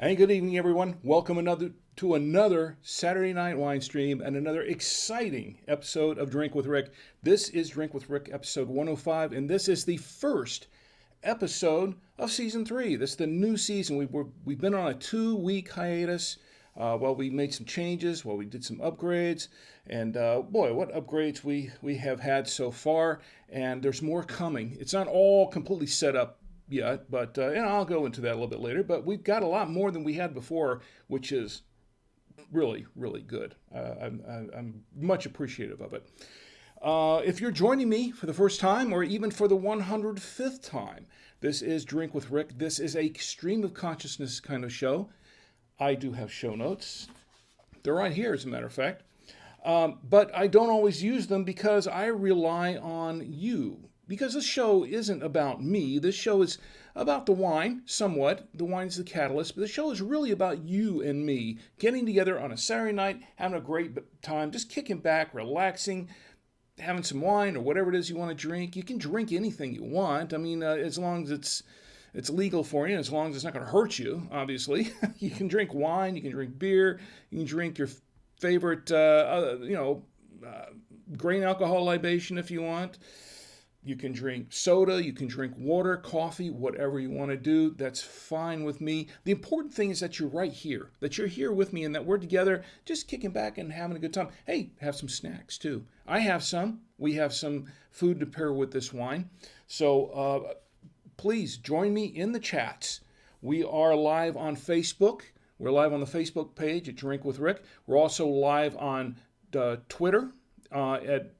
Hey, good evening, everyone. Welcome to another Saturday Night Wine Stream and another exciting episode of Drink with Rick. This is Drink with Rick, episode 105, and this is the first episode of season 3. This is the new season. We've been on a 2-week hiatus while we made some changes, while we did some upgrades, and boy, what upgrades we have had so far, and there's more coming. It's not all completely set up yet, but and I'll go into that a little bit later. But we've got a lot more than we had before, which is really, really good. I'm much appreciative of it. If you're joining me for the first time, or even for the 105th time, this is Drink with Rick. This is a stream of consciousness kind of show. I do have show notes. They're right here, as a matter of fact. But I don't always use them because I rely on you. Because this show isn't about me. This show is about the wine, somewhat. The wine's the catalyst. But the show is really about you and me getting together on a Saturday night, having a great time, just kicking back, relaxing, having some wine or whatever it is you want to drink. You can drink anything you want. I mean, as long as it's legal for you, as long as it's not going to hurt you, obviously. You can drink wine, you can drink beer, you can drink your favorite, grain alcohol libation if you want. You can drink soda, you can drink water, coffee, whatever you want to do. That's fine with me. The important thing is that you're right here, that you're here with me and that we're together just kicking back and having a good time. Hey, have some snacks too. I have some. We have some food to pair with this wine. So please join me in the chats. We are live on Facebook. We're live on the Facebook page at Drink with Rick. We're also live on Twitter at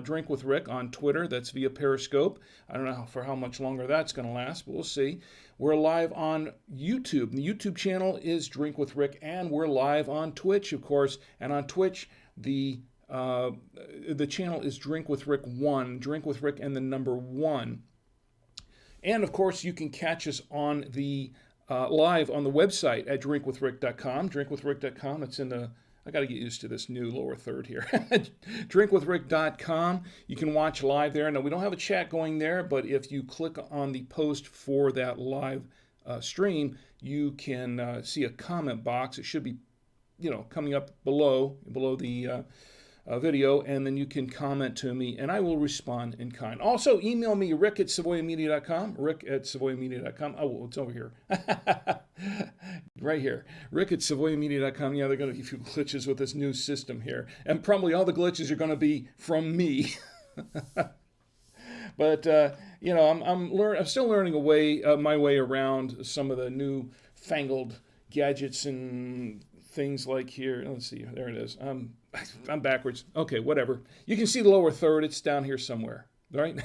Drink with Rick on Twitter. That's via Periscope. I don't know for how much longer that's going to last, but we'll see. We're live on YouTube. The YouTube channel is Drink with Rick, and we're live on Twitch, of course. And on Twitch, the channel is Drink with Rick 1. Drink with Rick and the number 1. And of course, you can catch us on the live on the website at drinkwithrick.com. Drinkwithrick.com. It's in the I got to get used to this new lower third here. Drinkwithrick.com. You can watch live there. Now, we don't have a chat going there, but if you click on the post for that live stream, you can see a comment box. It should be, coming up below the video, and then you can comment to me, and I will respond in kind. Also, email me, rick at savoyamedia.com, rick at savoyamedia.com. Oh, it's over here. Right here. Rick at savoyamedia.com. Yeah, they're going to be a few glitches with this new system here, and probably all the glitches are going to be from me. But, I'm still learning my way around some of the new fangled gadgets and things like here. Let's see. There it is. I'm backwards. Okay, whatever. You can see the lower third. It's down here somewhere, right?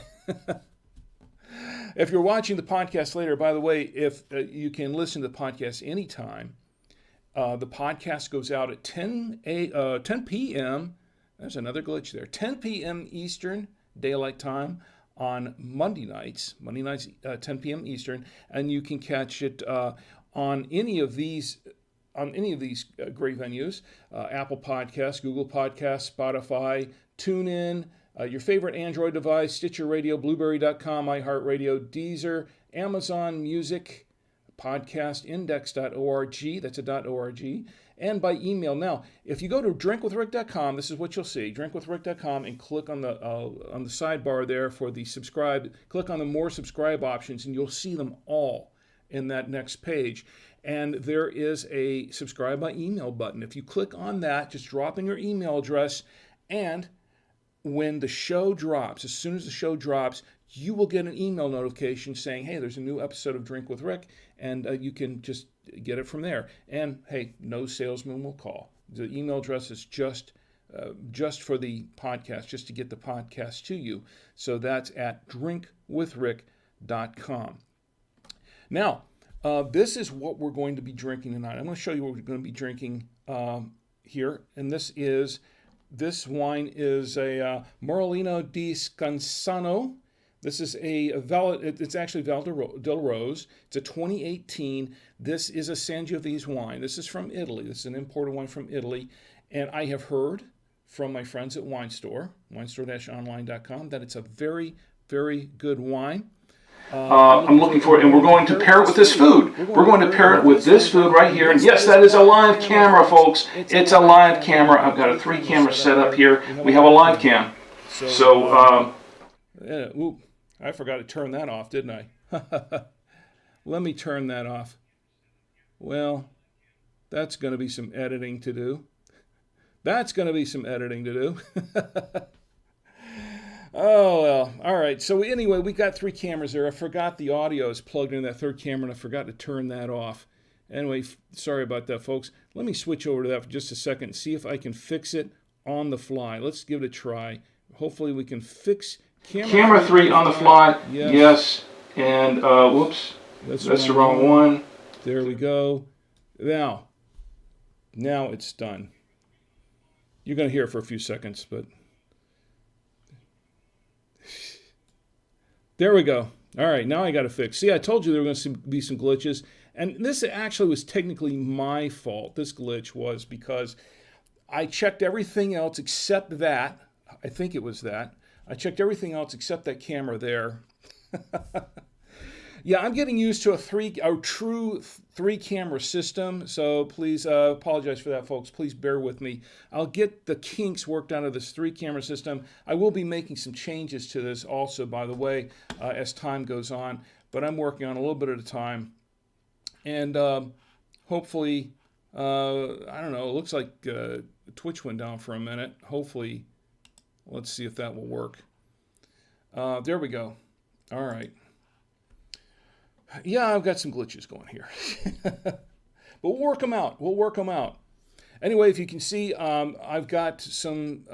If you're watching the podcast later, by the way, if you can listen to the podcast anytime, the podcast goes out at 10 p.m. There's another glitch there. 10 p.m. Eastern Daylight Time on Monday nights, 10 p.m. Eastern, and you can catch it on any of these great venues, Apple Podcasts, Google Podcasts, Spotify, TuneIn, your favorite Android device, Stitcher Radio, Blueberry.com, iHeartRadio, Deezer, Amazon Music, podcastindex.org, that's a .org, and by email. Now, if you go to drinkwithrick.com, this is what you'll see, drinkwithrick.com, and click on the sidebar there for the subscribe, click on the more subscribe options, and you'll see them all in that next page. And there is a subscribe by email button. If you click on that, just drop in your email address, and when the show drops, as soon as the show drops, you will get an email notification saying, hey, there's a new episode of Drink with Rick, and you can just get it from there. And hey, no salesman will call. The email address is just for the podcast, just to get the podcast to you. So that's at drinkwithrick.com. Now, this is what we're going to be drinking tonight. I'm going to show you what we're going to be drinking here. And this wine is a Morelino Di Scanzano. This is it's actually Val delle Rose. It's a 2018. This is a Sangiovese wine. This is from Italy. This is an imported wine from Italy. And I have heard from my friends at Winestore, winestore-online.com, that it's a very, very good wine. I'm looking for it, and we're going to pair it with this food. We're going to pair it with this food right here. And yes, that is a live camera, folks. It's a live camera. I've got a 3-camera setup here. We have a live cam. So, I forgot to turn that off, didn't I? Let me turn that off. Well, that's going to be some editing to do. That's going to be some editing to do. Oh, well. All right. So anyway, we got 3 cameras there. I forgot the audio is plugged in that 3rd camera, and I forgot to turn that off. Anyway, sorry about that, folks. Let me switch over to that for just a second and see if I can fix it on the fly. Let's give it a try. Hopefully we can fix camera 3 on the fly. Yes. And, whoops. That's the wrong one. There we go. Now it's done. You're going to hear it for a few seconds, but... There we go. All right, now I got to fix. See, I told you there were going to be some glitches, and this actually was technically my fault. This glitch was because I checked everything else except that. I think it was that. I checked everything else except that camera there. Yeah, I'm getting used to a true 3-camera system, so please apologize for that, folks. Please bear with me. I'll get the kinks worked out of this 3-camera system. I will be making some changes to this also, by the way, as time goes on, but I'm working on a little bit at a time. And hopefully, I don't know, it looks like Twitch went down for a minute. Hopefully, let's see if that will work. There we go. All right. Yeah, I've got some glitches going here. But we'll work them out. We'll work them out. Anyway, if you can see, I've got some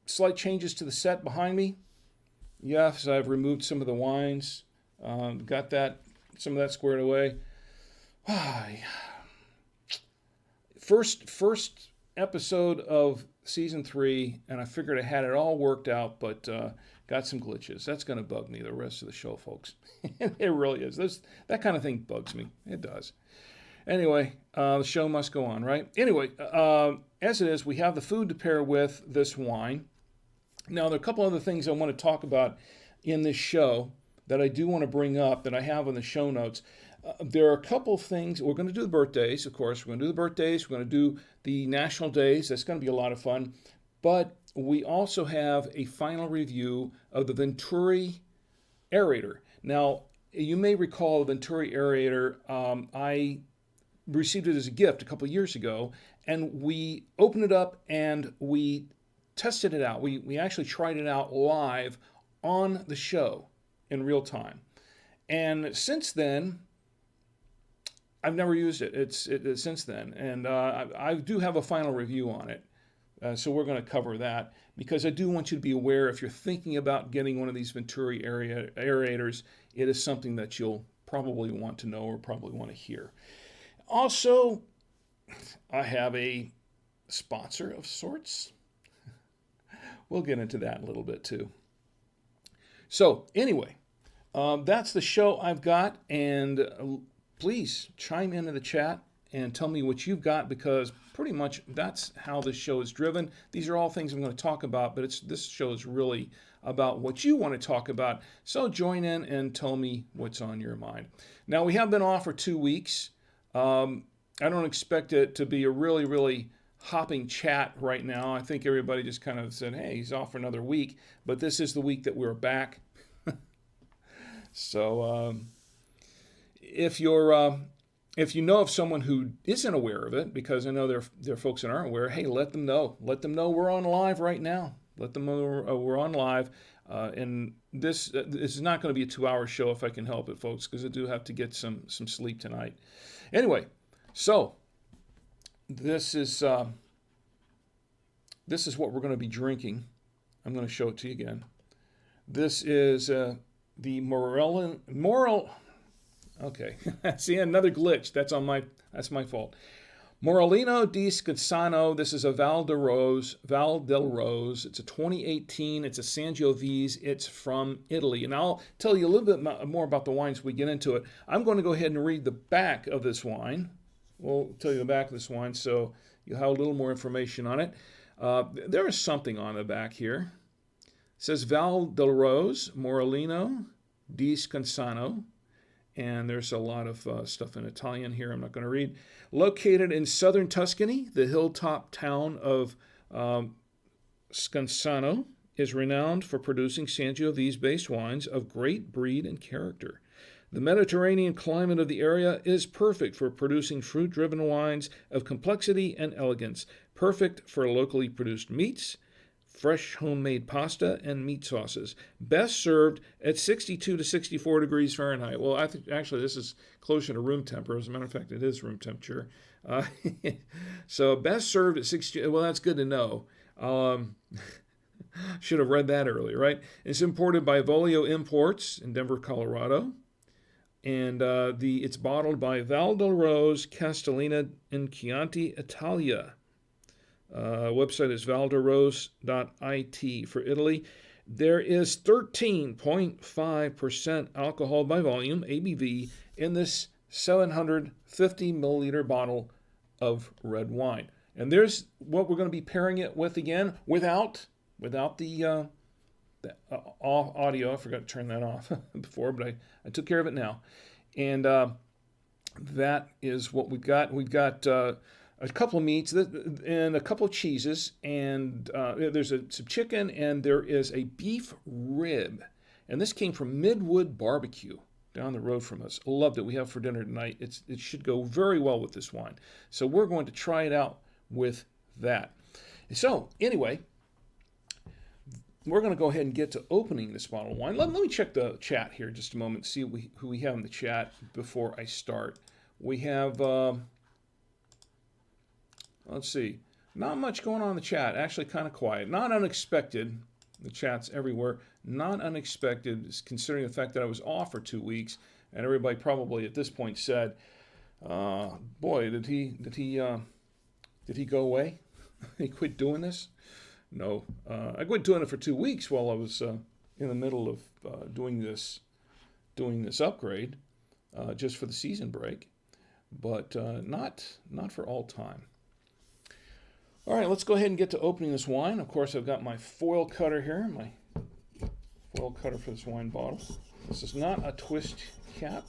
slight changes to the set behind me. Yes, I've removed some of the wines. Got some of that squared away. First episode of season 3, and I figured I had it all worked out, but got some glitches. That's going to bug me the rest of the show, folks. It really is. That kind of thing bugs me. It does. Anyway, the show must go on, right? Anyway, as it is, we have the food to pair with this wine. Now, there are a couple other things I want to talk about in this show that I do want to bring up that I have in the show notes. There are a couple things. We're going to do the birthdays, of course. We're going to do the birthdays. We're going to do the national days. That's going to be a lot of fun. But we also have a final review of the Venturi aerator. Now, you may recall the Venturi aerator. I received it as a gift a couple of years ago, and we opened it up and we tested it out. We actually tried it out live on the show in real time. And since then, I've never used it. Since then, and I do have a final review on it. So we're going to cover that because I do want you to be aware if you're thinking about getting one of these Venturi aerators, it is something that you'll probably want to know or probably want to hear. Also, I have a sponsor of sorts. We'll get into that a little bit too. So anyway, that's the show I've got, and please chime into the chat and tell me what you've got, because pretty much that's how this show is driven. These are all things I'm going to talk about, but this show is really about what you want to talk about. So join in and tell me what's on your mind. Now, we have been off for 2 weeks. I don't expect it to be a really, really hopping chat right now. I think everybody just kind of said, hey, he's off for another week. But this is the week that we're back. So if you know of someone who isn't aware of it, because I know there are folks that aren't aware, hey, let them know. Let them know we're on live right now. Let them know we're on live. And this is not going to be a 2-hour show if I can help it, folks, because I do have to get some sleep tonight. Anyway, so this is what we're going to be drinking. I'm going to show it to you again. This is the Okay, see, another glitch. That's my fault. Morelino Di Scanzano. This is a Val delle Rose. It's a 2018. It's a Sangiovese. It's from Italy. And I'll tell you a little bit more about the wines as we get into it. I'm going to go ahead and read the back of this wine. We'll tell you the back of this wine so you'll have a little more information on it. There is something on the back here. It says Val delle Rose, Morelino Di Scanzano. And there's a lot of stuff in Italian here I'm not going to read. Located in southern Tuscany, the hilltop town of Scanzano is renowned for producing Sangiovese-based wines of great breed and character. The Mediterranean climate of the area is perfect for producing fruit-driven wines of complexity and elegance, perfect for locally produced meats, fresh homemade pasta, and meat sauces. Best served at 62 to 64 degrees Fahrenheit. Well, I think actually this is closer to room temperature. As a matter of fact, it is room temperature. So best served at 60. Well, that's good to know. Should have read that earlier, right? It's imported by Volio Imports in Denver, Colorado. And it's bottled by Val delle Castellina in Chianti, Italia. Website is valderose.it for Italy. There is 13.5% alcohol by volume, ABV, in this 750 milliliter bottle of red wine. And there's what we're going to be pairing it with again, without the audio. I forgot to turn that off before, but I took care of it now. And that is what we've got. We've got a couple of meats and a couple of cheeses, and there's some chicken, and there is a beef rib. And this came from Midwood Barbecue down the road from us. Loved it. We have for dinner tonight. It should go very well with this wine. So we're going to try it out with that. So anyway, we're going to go ahead and get to opening this bottle of wine. Let me check the chat here just a moment, see who we have in the chat before I start. We have... let's see. Not much going on in the chat. Actually, kind of quiet. Not unexpected. The chat's everywhere. Not unexpected, considering the fact that I was off for 2 weeks, and everybody probably at this point said, "Boy, did he go away? He quit doing this?" No, I quit doing it for 2 weeks while I was in the middle of doing this upgrade, just for the season break, but not for all time. All right, let's go ahead and get to opening this wine. Of course, I've got my foil cutter here, my foil cutter for this wine bottle. This is not a twist cap.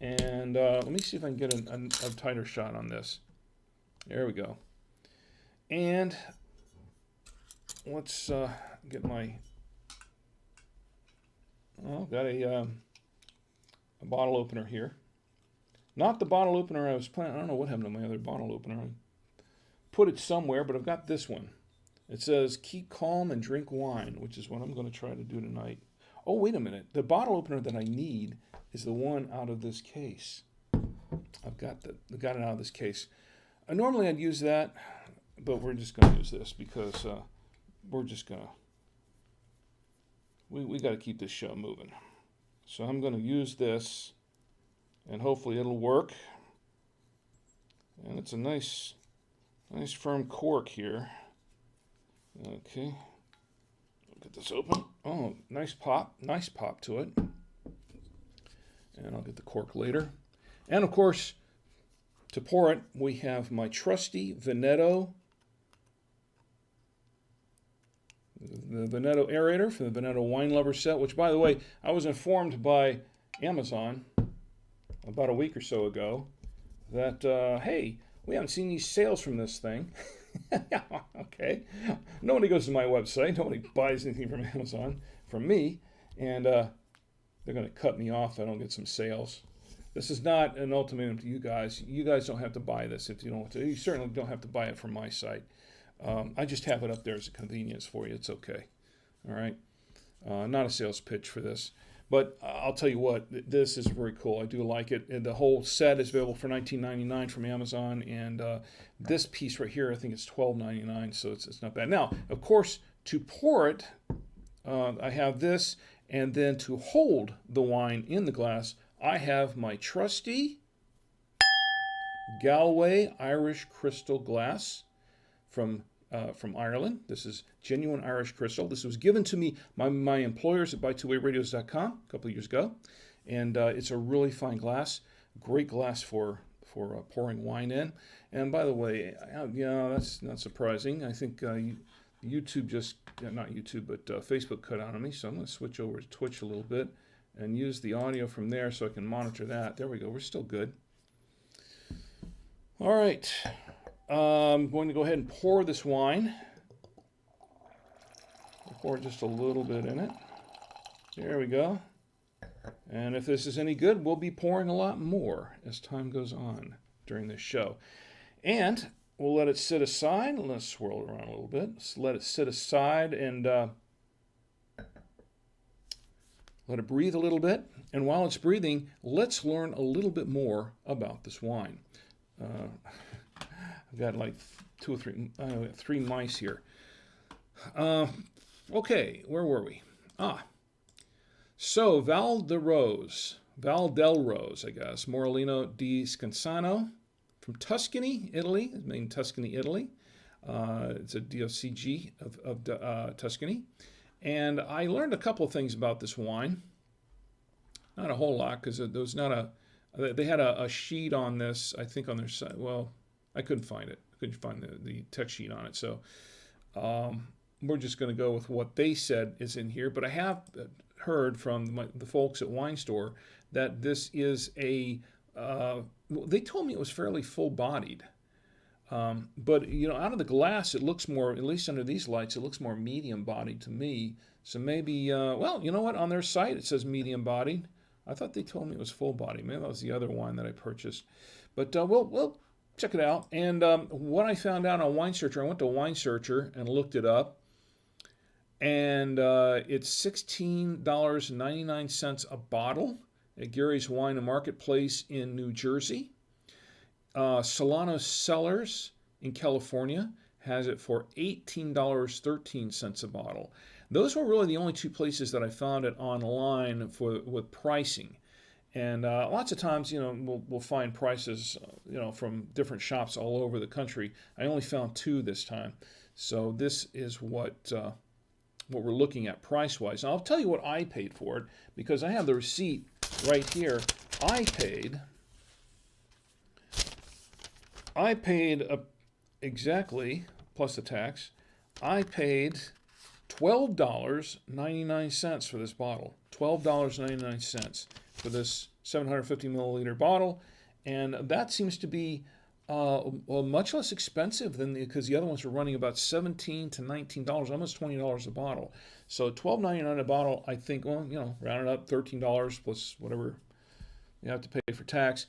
And let me see if I can get a tighter shot on this. There we go. And let's get my... got a bottle opener here. Not the bottle opener I was planning. I don't know what happened to my other bottle opener. Put it somewhere, but I've got this one. It says, "Keep calm and drink wine," which is what I'm going to try to do tonight. Oh, wait a minute. The bottle opener that I need is the one out of this case. I've got it out of this case. Normally I'd use that, but we're just going to use this because we're just going to... We got to keep this show moving. So I'm going to use this, and hopefully it'll work. And it's a nice firm cork here. Okay. Get this open. Oh, nice pop to it. And I'll get the cork later. And of course, to pour it, we have my trusty Veneto. The Veneto aerator from the Veneto Wine Lover set, which, by the way, I was informed by Amazon about a week or so ago that, hey, we haven't seen any sales from this thing. Okay. Nobody goes to my website. Nobody buys anything from Amazon from me. And they're going to cut me off if I don't get some sales. This is not an ultimatum to you guys. You guys don't have to buy this if you don't want to. You certainly don't have to buy it from my site. I just have it up there as a convenience for you. It's okay. All right. Not a sales pitch for this. But I'll tell you what, this is very cool. I do like it. And the whole set is available for $19.99 from Amazon. And this piece right here, I think it's $12.99, so it's not bad. Now, of course, to pour it, I have this. And then to hold the wine in the glass, I have my trusty Galway Irish Crystal glass from Ireland. This is genuine Irish crystal. This was given to me by my employers at BuyTwoWayRadios.com a couple of years ago, and it's a really fine glass. Great glass for pouring wine in. And by the way, that's not surprising. I think YouTube just, not YouTube, but Facebook cut out on me. So I'm going to switch over to Twitch a little bit and use the audio from there so I can monitor that. There we go. We're still good. All right. I'm going to go ahead and pour this wine. I'll pour just a little bit in it. There we go. And if this is any good, we'll be pouring a lot more as time goes on during this show. And we'll let it sit aside. Let's swirl it around a little bit. Let's let it sit aside and let it breathe a little bit. And while it's breathing, let's learn a little bit more about this wine. I've got like three mice here. Okay, where were we? So Val delle Rose, I guess, Morelino Di Scanzano from Tuscany, Italy. It's made in Tuscany, Italy. It's a DOCG of Tuscany. And I learned a couple of things about this wine. Not a whole lot, because there was not they had a sheet on this, I think, on their site. Well, I couldn't find it. I couldn't find the text sheet on it. So we're just going to go with what they said is in here. But I have heard from the folks at Winestore that this is a, they told me it was fairly full-bodied. But, you know, out of the glass, it looks more, at least under these lights, it looks more medium-bodied to me. So maybe, well, you know what? On their site, it says medium-bodied. I thought they told me it was full-bodied. Maybe that was the other wine that I purchased. But we'll check it out. And what I found out on Wine Searcher, I went to Wine Searcher and looked it up. And it's $16.99 a bottle at Gary's Wine and Marketplace in New Jersey. Solano Cellars in California has it for $18.13 a bottle. Those were really the only two places that I found it online with pricing. And lots of times, you know, we'll find prices, you know, from different shops all over the country. I only found two this time. So this is what we're looking at price-wise. And I'll tell you what I paid for it, because I have the receipt right here. I paid exactly, plus the tax, I paid $12.99 for this bottle. $12.99 for this 750 milliliter bottle. And that seems to be well, much less expensive than because the other ones were running about $17 to $19, almost $20 a bottle. So $12.99 a bottle, I think, well, you know, round it up, $13 plus whatever you have to pay for tax.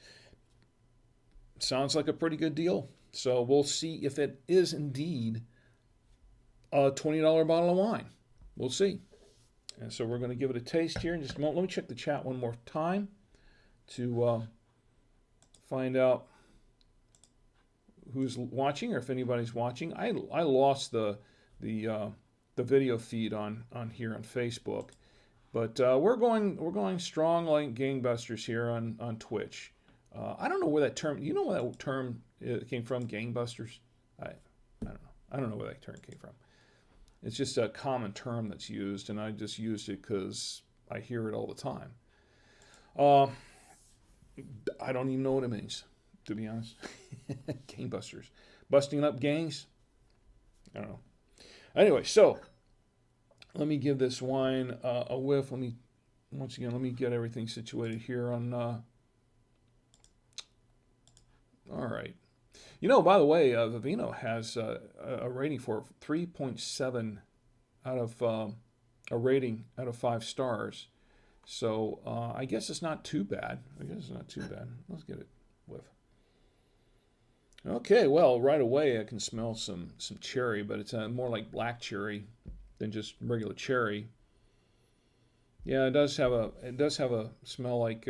Sounds like a pretty good deal. So we'll see if it is indeed a $20 bottle of wine. We'll see. And so we're going to give it a taste here in just a moment. Let me check the chat one more time to find out who's watching or if anybody's watching. I lost the video feed on here on Facebook, but we're going strong like gangbusters here on Twitch. I don't know where that term. You know where that term came from? Gangbusters. I don't know. I don't know where that term came from. It's just a common term that's used, and I just used it because I hear it all the time. I don't even know what it means, to be honest. Gangbusters. Busting up gangs? I don't know. Anyway, so let me give this wine a whiff. Let me get everything situated here on... all right. You know, by the way, Vivino has a rating for 3.7 out of a rating out of 5 stars. So I guess it's not too bad. Let's get it whiff. Okay, well, right away I can smell some cherry, but it's more like black cherry than just regular cherry. Yeah, it does have a smell like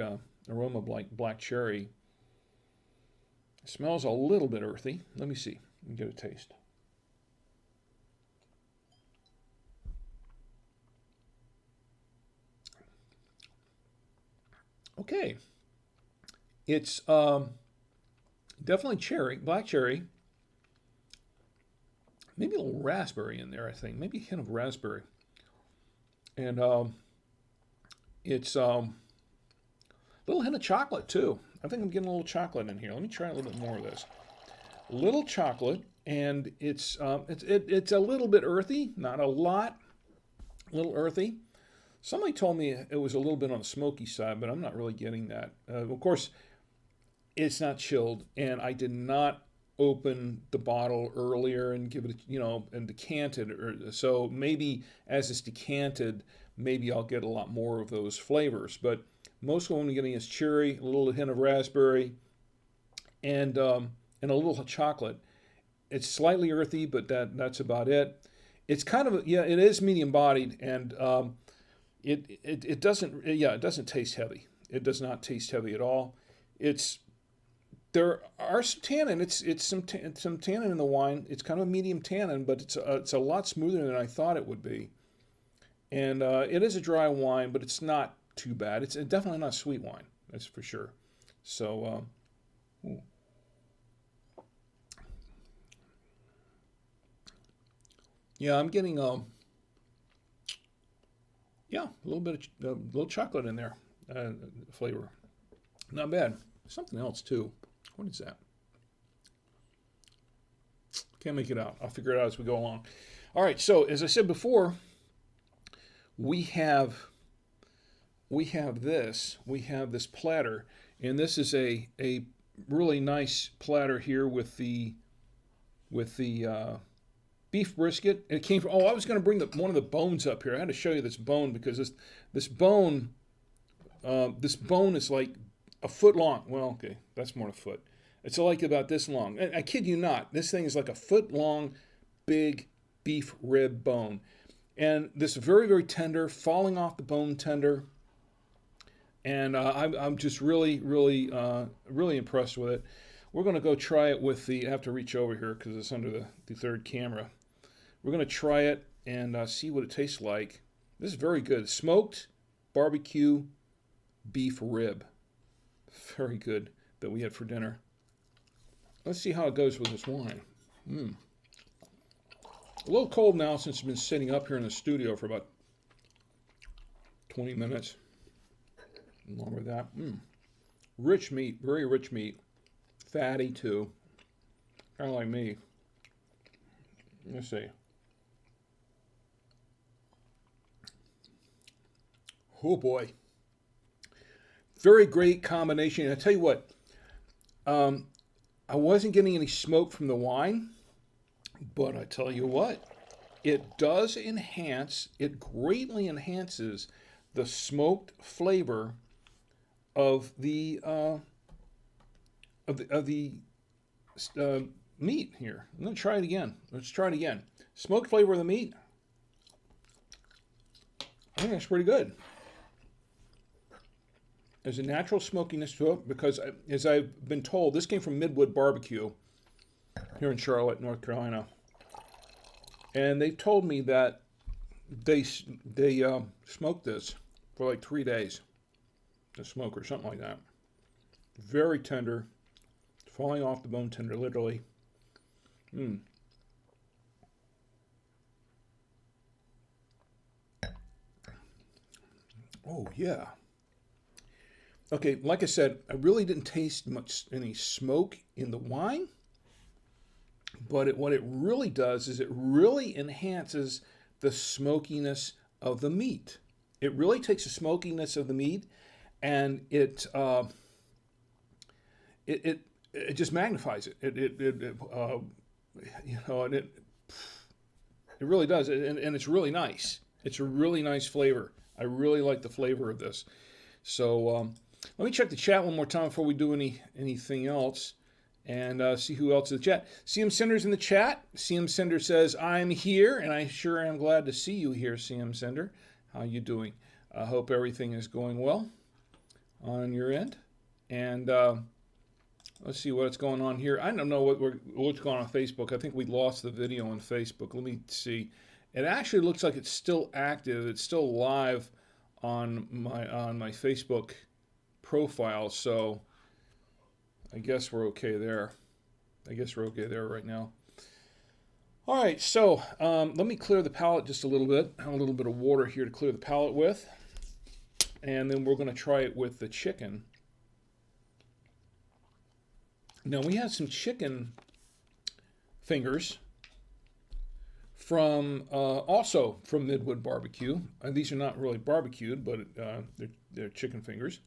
aroma like black cherry. It smells a little bit earthy. Let me see. Let me get a taste. Okay. It's definitely cherry, black cherry. Maybe a little raspberry in there, I think. Maybe a hint of raspberry. And it's a little hint of chocolate, too. I think I'm getting a little chocolate in here. Let me try a little bit more of this. A little chocolate and it's a little bit earthy, not a lot, a little earthy. Somebody told me it was a little bit on the smoky side, but I'm not really getting that. Of course, it's not chilled, and I did not open the bottle earlier and give it, and decant it. So maybe as it's decanted, maybe I'll get a lot more of those flavors. But most of what I'm getting is cherry, a little hint of raspberry, and a little chocolate. It's slightly earthy, but that's about it. It's kind of it is medium bodied, and it doesn't taste heavy. It does not taste heavy at all. There are some tannin. It's some tannin in the wine. It's kind of a medium tannin, but it's a lot smoother than I thought it would be. And it is a dry wine, but it's not too bad. It's definitely not a sweet wine. That's for sure. So, yeah, I'm getting a little bit of a little chocolate in there, flavor. Not bad. Something else too. What is that? Can't make it out. I'll figure it out as we go along. All right. So as I said before, we have this platter, and this is a really nice platter here with the beef brisket. And it came from. Oh, I was going to bring one of the bones up here. I had to show you this bone because this bone is like a foot long. Well, okay, that's more than a foot. It's like about this long. I kid you not. This thing is like a foot long, big beef rib bone. And this is very, very tender, falling off the bone tender. And I'm just really, really, really impressed with it. We're going to go try it with I have to reach over here because it's under the third camera. We're going to try it and see what it tastes like. This is very good. Smoked barbecue beef rib. Very good that we had for dinner. Let's see how it goes with this wine. A little cold now since it's been sitting up here in the studio for about 20 minutes. Along with that. Rich meat, very rich meat. Fatty too. Kind of like me. Let's see. Oh boy. Very great combination. And I tell you what, I wasn't getting any smoke from the wine, but I tell you what, it does enhance, it greatly enhances the smoked flavor of the meat here. I'm going to try it again. Let's try it again. Smoked flavor of the meat. I think that's pretty good. There's a natural smokiness to it because, as I've been told, this came from Midwood Barbecue here in Charlotte, North Carolina. And they told me that they smoked this for like 3 days. The smoke or something like that. Very tender. Falling off the bone tender, literally. Oh, yeah. Okay, like I said, I really didn't taste any smoke in the wine, but what it really does is it really enhances the smokiness of the meat. It really takes the smokiness of the meat, and it just magnifies it. It really does, and it's really nice. It's a really nice flavor. I really like the flavor of this. So. Let me check the chat one more time before we do anything else and see who else is in the chat. CM Sender's in the chat. CM Sender says, I'm here, and I sure am glad to see you here, CM Sender. How you doing? I hope everything is going well on your end. And let's see what's going on here. I don't know what's going on Facebook. I think we lost the video on Facebook. Let me see. It actually looks like it's still active. It's still live on my Facebook profile, so I guess we're okay there. Right now. All right, so let me clear the palate just a little bit. I have a little bit of water here to clear the palate with, and then we're going to try it with the chicken. Now we had some chicken fingers from also from Midwood Barbecue. These are not really barbecued, but they're chicken fingers.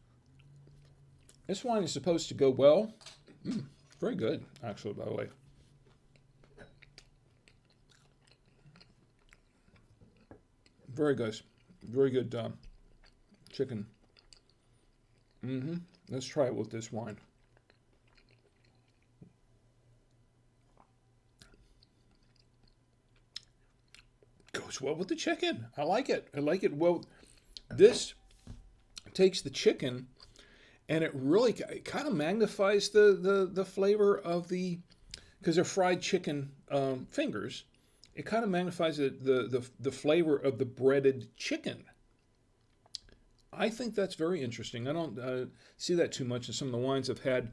This wine is supposed to go well. Very good, actually, by the way. Very good. Very good chicken. Let's try it with this wine. Goes well with the chicken. I like it. I like it. Well, this takes the chicken and it really kind of magnifies the flavor of the, because they're fried chicken fingers. It kind of magnifies the flavor of the breaded chicken. I think that's very interesting. I don't see that too much in some of the wines I've had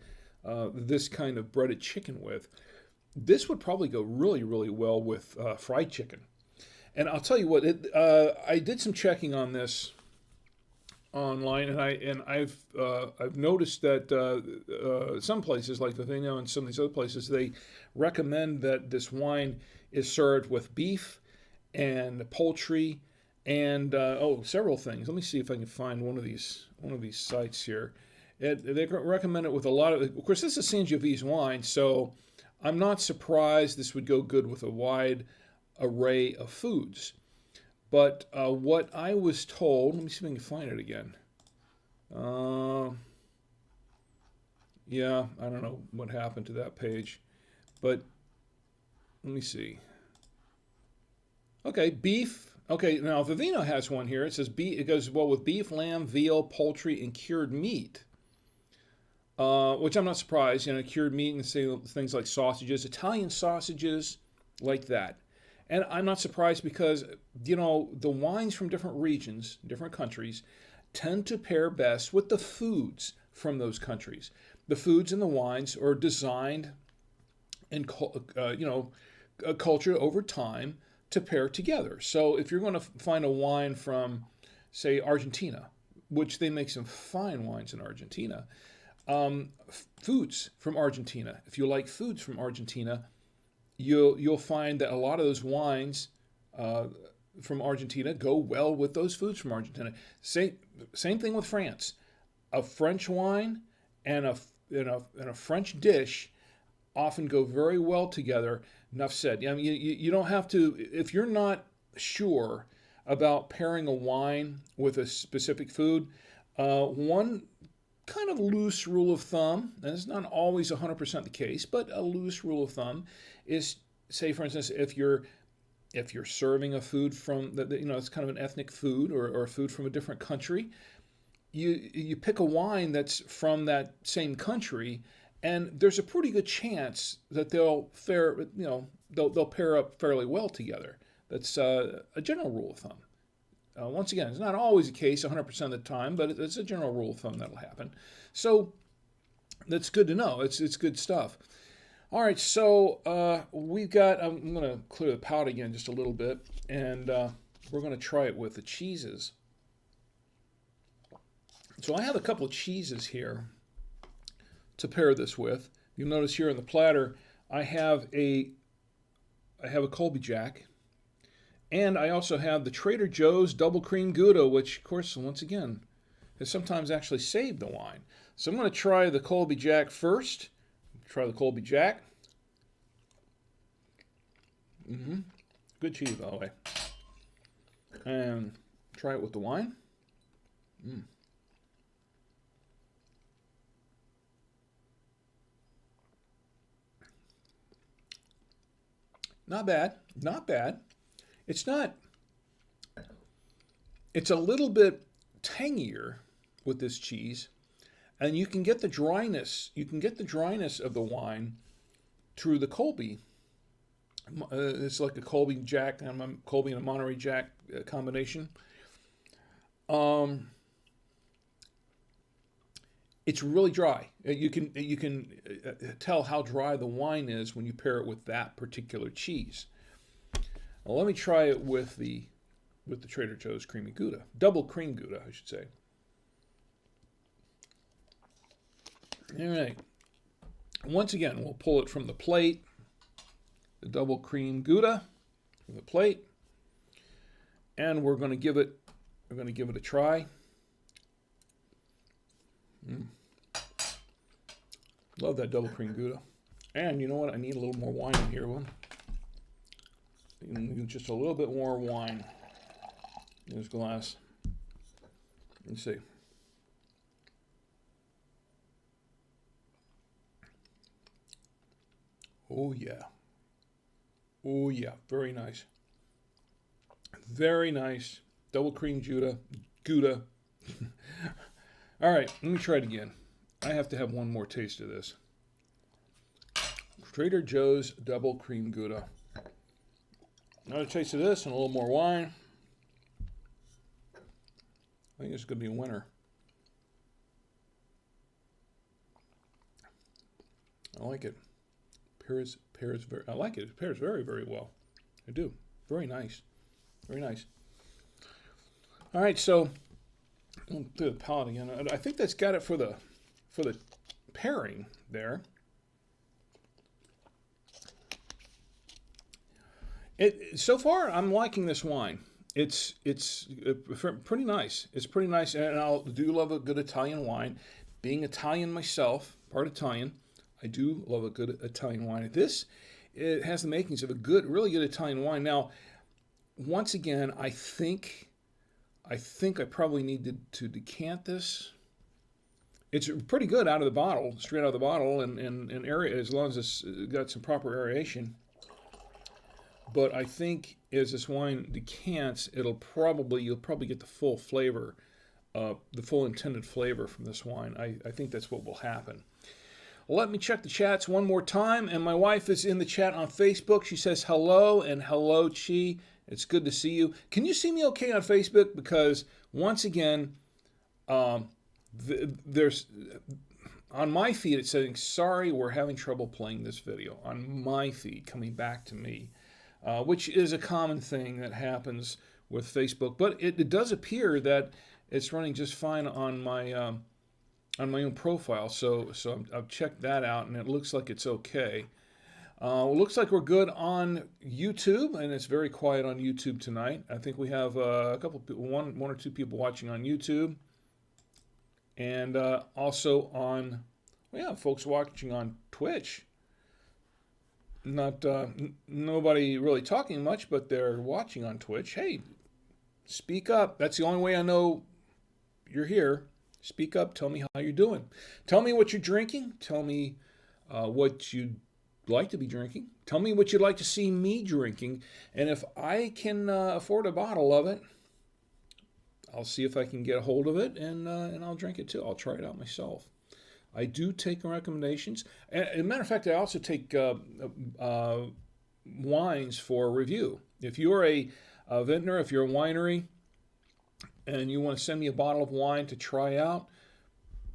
this kind of breaded chicken with. This would probably go really, really well with fried chicken. And I'll tell you what, I did some checking on this online, and I've noticed that some places like Vivino and some of these other places, they recommend that this wine is served with beef and poultry and several things. Let me see if I can find one of these sites here. They recommend it with a lot of course, this is Sangiovese wine, so I'm not surprised this would go good with a wide array of foods. But what I was told, let me see if I can find it again. Yeah, I don't know what happened to that page, but let me see. Okay, beef. Okay, now Vivino has one here. It says it goes well with beef, lamb, veal, poultry, and cured meat. Which I'm not surprised. You know, cured meat and things like sausages, Italian sausages, like that. And I'm not surprised because, you know, the wines from different regions, different countries, tend to pair best with the foods from those countries. The foods and the wines are designed and, culture over time to pair together. So if you're going to find a wine from, say, Argentina, which they make some fine wines in Argentina, foods from Argentina. If you like foods from Argentina, you'll find that a lot of those wines from Argentina go well with those foods from Argentina. Same thing with France. A French wine and a French dish often go very well together. Enough said. I mean, you don't have to, if you're not sure about pairing a wine with a specific food, one kind of loose rule of thumb, and it's not always 100% the case, but a loose rule of thumb is, say, for instance, if you're serving a food from it's kind of an ethnic food or a food from a different country, you pick a wine that's from that same country, and there's a pretty good chance that they'll pair up fairly well together. That's a general rule of thumb. Once again, it's not always the case 100% of the time, but it's a general rule of thumb that'll happen. So that's good to know. It's good stuff. All right, so we've got, I'm going to clear the palate again just a little bit, and we're going to try it with the cheeses. So I have a couple of cheeses here to pair this with. You'll notice here in the platter, I have a Colby Jack, and I also have the Trader Joe's Double Cream Gouda, which, of course, once again, has sometimes actually saved the wine. So I'm going to try the Colby Jack first. Try the Colby Jack. Good cheese, by the way. And try it with the wine. Not bad. Not bad. It's not. It's a little bit tangier with this cheese, and you can get the dryness. You can get the dryness of the wine through the Colby. It's like a Colby Jack and a Colby and a Monterey Jack combination. It's really dry. You can tell how dry the wine is when you pair it with that particular cheese. Well, let me try it with the Trader Joe's Creamy Gouda. Double Cream Gouda, I should say. All right. Once again, we'll pull it from the plate. the double cream Gouda from the plate, and we're going to give it a try. Love that double cream Gouda. And you know what? I need a little more wine in here. Just a little bit more wine in this glass. Let's see. Oh yeah. Oh yeah. Very nice. Very nice. Double cream Gouda. All right, let me try it again. I have to have one more taste of this. Trader Joe's double cream Gouda. Another taste of this and a little more wine. I think it's going to be a winner. I like it. I like it. It pairs very, very well. I do. Very nice. Very nice. All right, so I'll do the palette again. I think that's got it for the pairing there. So far, I'm liking this wine. It's pretty nice. It's pretty nice, and I do love a good Italian wine. Being Italian myself, part Italian, I do love a good Italian wine. It has the makings of a really good Italian wine. Now, once again, I think I probably needed to decant this. It's pretty good out of the bottle, straight out of the bottle, and area as long as it's got some proper aeration. But I think as this wine decants, you'll probably get the full flavor, the full intended flavor from this wine. I think that's what will happen. Let me check the chats one more time, and my wife is in the chat on Facebook. She says hello, and hello, Chi. It's good to see you. Can you see me okay on Facebook? Because once again, there's on my feed it's saying, sorry, we're having trouble playing this video. On my feed, coming back to me, which is a common thing that happens with Facebook. But it does appear that it's running just fine on my own profile. So I've checked that out, and it looks like it's okay. It looks like we're good on YouTube, and it's very quiet on YouTube tonight. I think we have a couple people, one or two people watching on YouTube, and also we have folks watching on Twitch. Not nobody really talking much, but they're watching on Twitch. Hey, speak up. That's the only way I know you're here. Speak up. Tell me how you're doing. Tell me what you're drinking. Tell me what you'd like to be drinking. Tell me what you'd like to see me drinking. And if I can afford a bottle of it, I'll see if I can get a hold of it, and I'll drink it too. I'll try it out myself. I do take recommendations. As a matter of fact, I also take wines for review. If you're a vintner, if you're a winery, and you want to send me a bottle of wine to try out,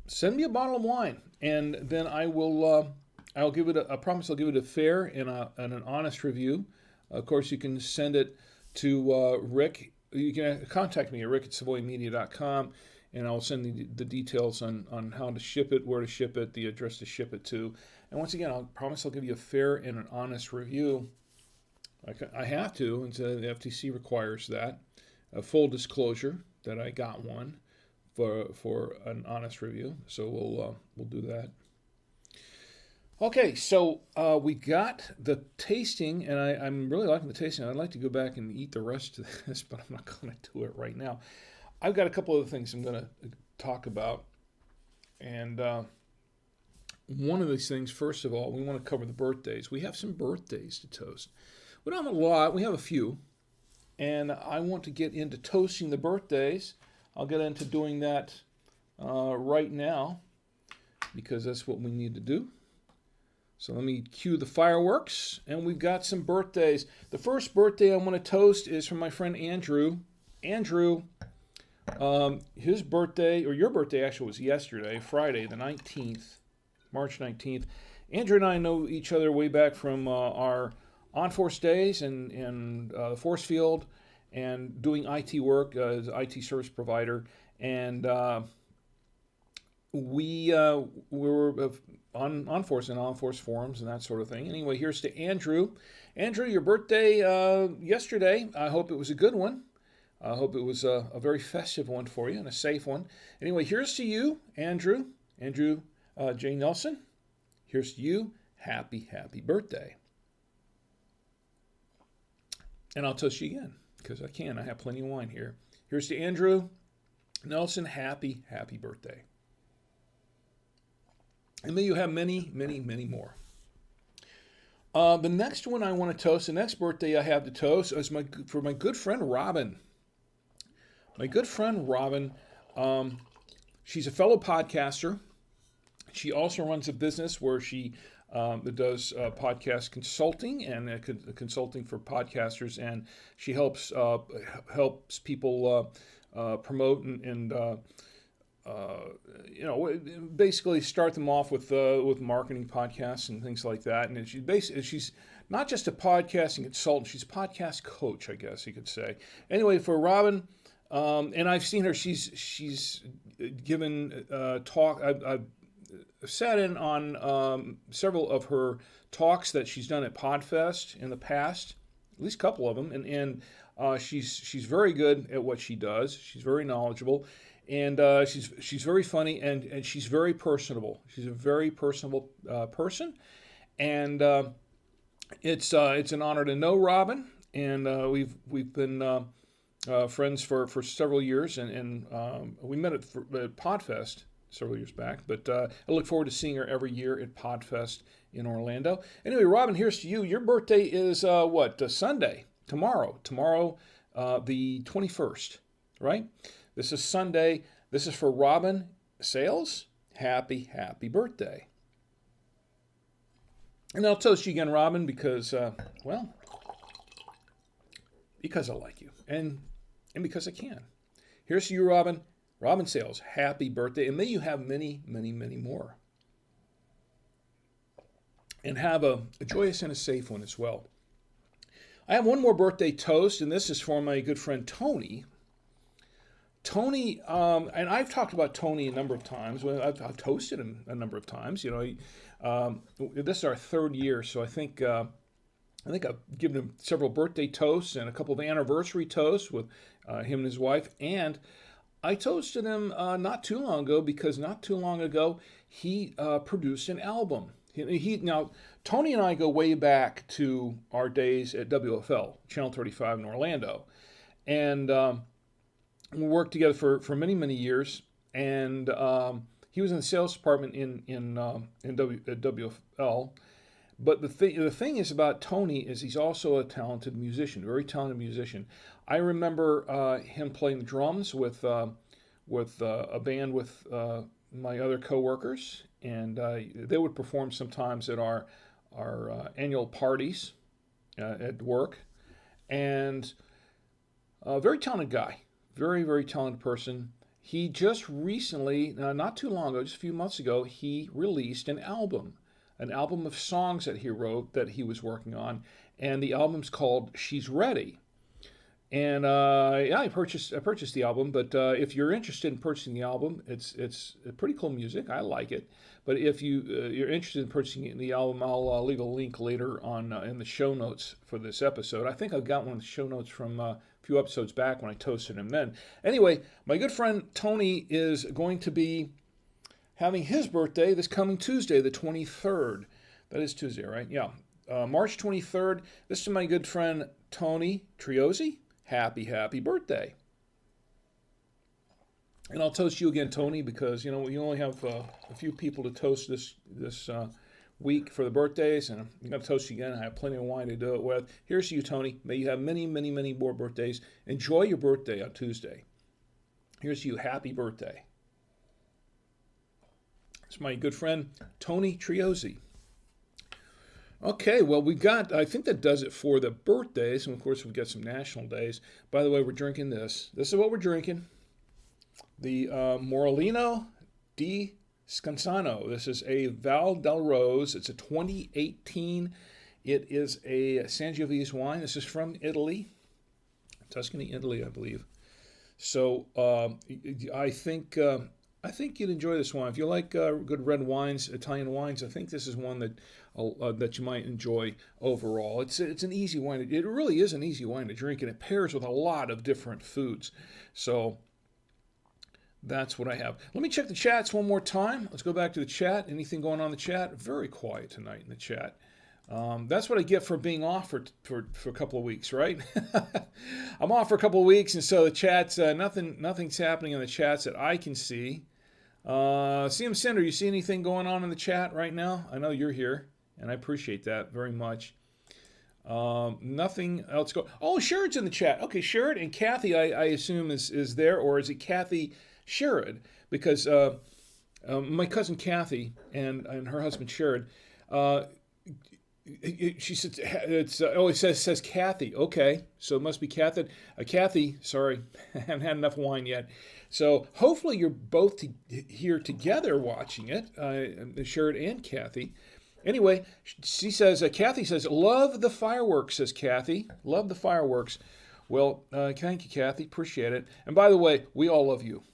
send me a bottle of wine, and then I'll give it I promise I'll give it a fair and an honest review. Of course, you can send it to Rick. You can contact me at rick@savoymedia.com, and I'll send you the details on how to ship it, where to ship it, the address to ship it to. And once again, I promise I'll give you a fair and an honest review. I have to, and so the FTC requires that. A full disclosure that I got one for an honest review. So we'll do that. Okay, so we got the tasting, and I'm really liking the tasting. I'd like to go back and eat the rest of this, but I'm not going to do it right now. I've got a couple of things I'm going to talk about, and one of these things, first of all, we want to cover the birthdays. We have some birthdays to toast. We don't have a lot. We have a few, and I want to get into toasting the birthdays. I'll get into doing that right now because that's what we need to do. So let me cue the fireworks, and we've got some birthdays. The first birthday I want to toast is from my friend Andrew. Andrew, his birthday, or your birthday actually was yesterday, Friday the 19th, March 19th. Andrew and I know each other way back from our on-force days and the force field and doing IT work as IT service provider. And we were on Force and on Force forums and that sort of thing. Anyway, here's to Andrew. Andrew, your birthday yesterday. I hope it was a good one. I hope it was a very festive one for you and a safe one. Anyway, here's to you, Andrew. Andrew J. Nelson. Here's to you. Happy, happy birthday. And I'll toast you again because I can. I have plenty of wine here. Here's to Andrew Nelson. Happy, happy birthday. And may you have many, many, many more. The next one I want to toast, the next birthday I have to toast is for my good friend Robin. My good friend Robin, she's a fellow podcaster. She also runs a business where she does podcast consulting and consulting for podcasters, and she helps people promote and basically start them off with marketing podcasts and things like that. And she's not just a podcasting consultant; she's a podcast coach, I guess you could say. Anyway, for Robin. And I've seen her. She's given talk. I've sat in on several of her talks that she's done at Podfest in the past, at least a couple of them. And she's very good at what she does. She's very knowledgeable, and she's very funny, and she's very personable. She's a very personable person, and it's an honor to know Robin. And we've been friends for several years, and we met at Podfest several years back, but I look forward to seeing her every year at Podfest in Orlando. Anyway, Robin, here's to you. Your birthday is Sunday, tomorrow, the 21st, right? This is Sunday. This is for Robin Sales. Happy, happy birthday. And I'll toast you again, Robin, because I like you, and because I can. Here's to you, Robin. Robin Sales, happy birthday, and may you have many, many, many more. And have a joyous and a safe one as well. I have one more birthday toast, and this is for my good friend Tony. Tony, and I've talked about Tony a number of times. I've toasted him a number of times. This is our third year, so I think I've given him several birthday toasts and a couple of anniversary toasts with him and his wife. And I toasted him not too long ago because not too long ago he produced an album. Now, Tony and I go way back to our days at WFL, Channel 35 in Orlando. And we worked together for many, many years. And he was in the sales department at WFL. But the thing is about Tony is he's also a talented musician, very talented musician. I remember him playing the drums with a band with my other coworkers, and they would perform sometimes at our annual parties at work. And a very talented guy, very, very talented person. He just recently, not too long ago, just a few months ago, he released an album of songs that he wrote that he was working on, and the album's called She's Ready. And I purchased the album, but if you're interested in purchasing the album, it's pretty cool music. I like it. But if you're interested in purchasing the album, I'll leave a link later on in the show notes for this episode. I think I've got one of the show notes from a few episodes back when I toasted him then. Anyway, my good friend Tony is going to be having his birthday this coming Tuesday, the 23rd. That is Tuesday, right? Yeah. March 23rd. This is my good friend Tony Triozzi. Happy, happy birthday. And I'll toast you again, Tony, because, you only have a few people to toast this week for the birthdays, and I'm going to toast you again. I have plenty of wine to do it with. Here's to you, Tony. May you have many, many, many more birthdays. Enjoy your birthday on Tuesday. Here's to you. Happy birthday. It's my good friend, Tony Triozzi. Okay, well, I think that does it for the birthdays, and of course, we've got some national days. By the way, we're drinking this. This is what we're drinking. The Morelino Di Scanzano. This is a Val delle. It's a 2018. It is a Sangiovese wine. This is from Italy, Tuscany, Italy, I believe. So I think I think you'd enjoy this one. If you like good red wines, Italian wines, I think this is one that you might enjoy overall. It's an easy wine. It really is an easy wine to drink, and it pairs with a lot of different foods. So that's what I have. Let me check the chats one more time. Let's go back to the chat. Anything going on in the chat? Very quiet tonight in the chat. That's what I get for being off for a couple of weeks, right? I'm off for a couple of weeks, and so the chats, nothing's happening in the chats that I can see. CM Cinder, you see anything going on in the chat right now? I know you're here, and I appreciate that very much. Nothing else go. Oh, Sherrod's in the chat. Okay, Sherrod and Kathy, I assume is there, or is it Kathy Sherrod? Because my cousin Kathy and her husband Sherrod, she said it says Kathy. Okay, so it must be Kathy. Kathy, sorry, I haven't had enough wine yet. So hopefully you're both here together watching it, Sherrod and Kathy. Anyway, she says, Kathy says, love the fireworks, says Kathy. Love the fireworks. Well, thank you, Kathy. Appreciate it. And by the way, we all love you.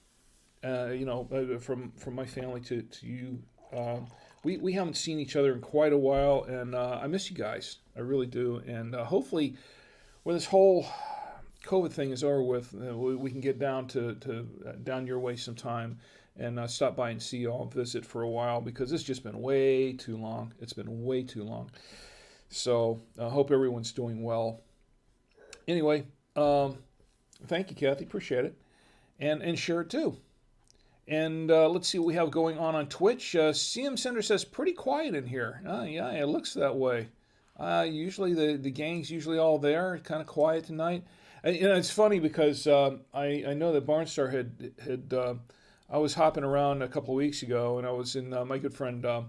From my family to you. We haven't seen each other in quite a while, and I miss you guys. I really do. And hopefully, when this whole COVID thing is over with, we can get down down your way sometime and stop by and see you all, visit for a while, because it's just been way too long. It's been way too long. So I hope everyone's doing well. Anyway, thank you, Kathy. Appreciate it. And share it too. And let's see what we have going on Twitch. CM Cinder says, pretty quiet in here. Yeah, it looks that way. Usually the gang's usually all there, kind of quiet tonight. And, it's funny because I know that Barnstar had I was hopping around a couple of weeks ago, and I was in my good friend, the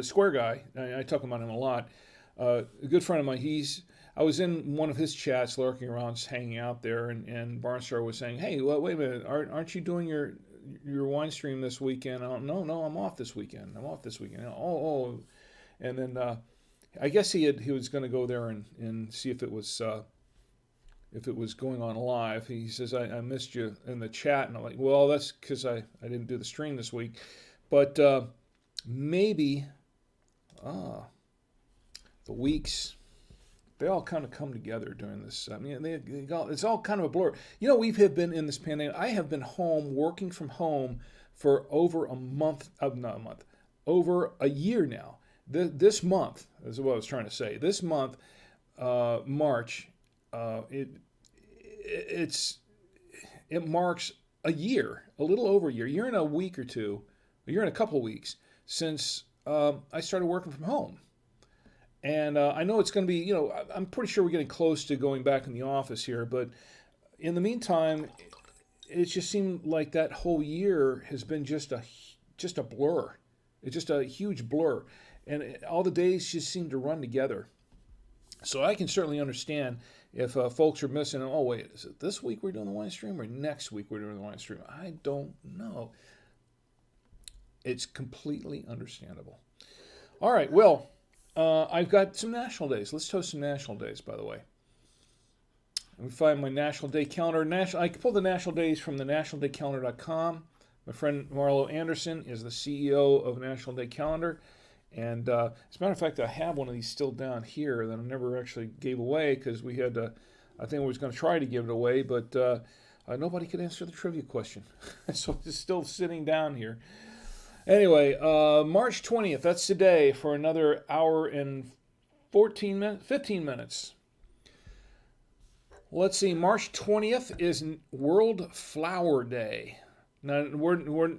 Square guy. I talk about him a lot. A good friend of mine. I was in one of his chats, lurking around, just hanging out there, and Barnstar was saying, "Hey, well, wait a minute, aren't you doing your wine stream this weekend?" No, I'm off this weekend. Oh, and then I guess he was going to go there and see if it was going on live. He says, I missed you in the chat, and I'm like, well, that's because I didn't do the stream this week, but maybe the weeks. They all kind of come together during this. I mean, it's all kind of a blur. We have been in this pandemic. I have been home, working from home for over a month, over a year now. This month, is what I was trying to say. This month, March, it marks a year, a little over a year in a week or two, a year and a couple of weeks since I started working from home. And I know it's going to be, I'm pretty sure we're getting close to going back in the office here. But in the meantime, it just seemed like that whole year has been just a blur. It's just a huge blur. And all the days just seem to run together. So I can certainly understand if folks are missing, oh, wait, is it this week we're doing the wine stream or next week we're doing the wine stream? I don't know. It's completely understandable. All right, well, I've got some national days. Let's toast some national days, by the way. Let me find my National Day calendar. I pulled the national days from the nationaldaycalendar.com. My friend Marlo Anderson is the CEO of National Day Calendar. And as a matter of fact, I have one of these still down here that I never actually gave away because we had I think I was going to try to give it away, but nobody could answer the trivia question. So it's still sitting down here. Anyway, March 20th, that's today, for another hour and 15 minutes. Let's see, March 20th is World Flower Day. Now,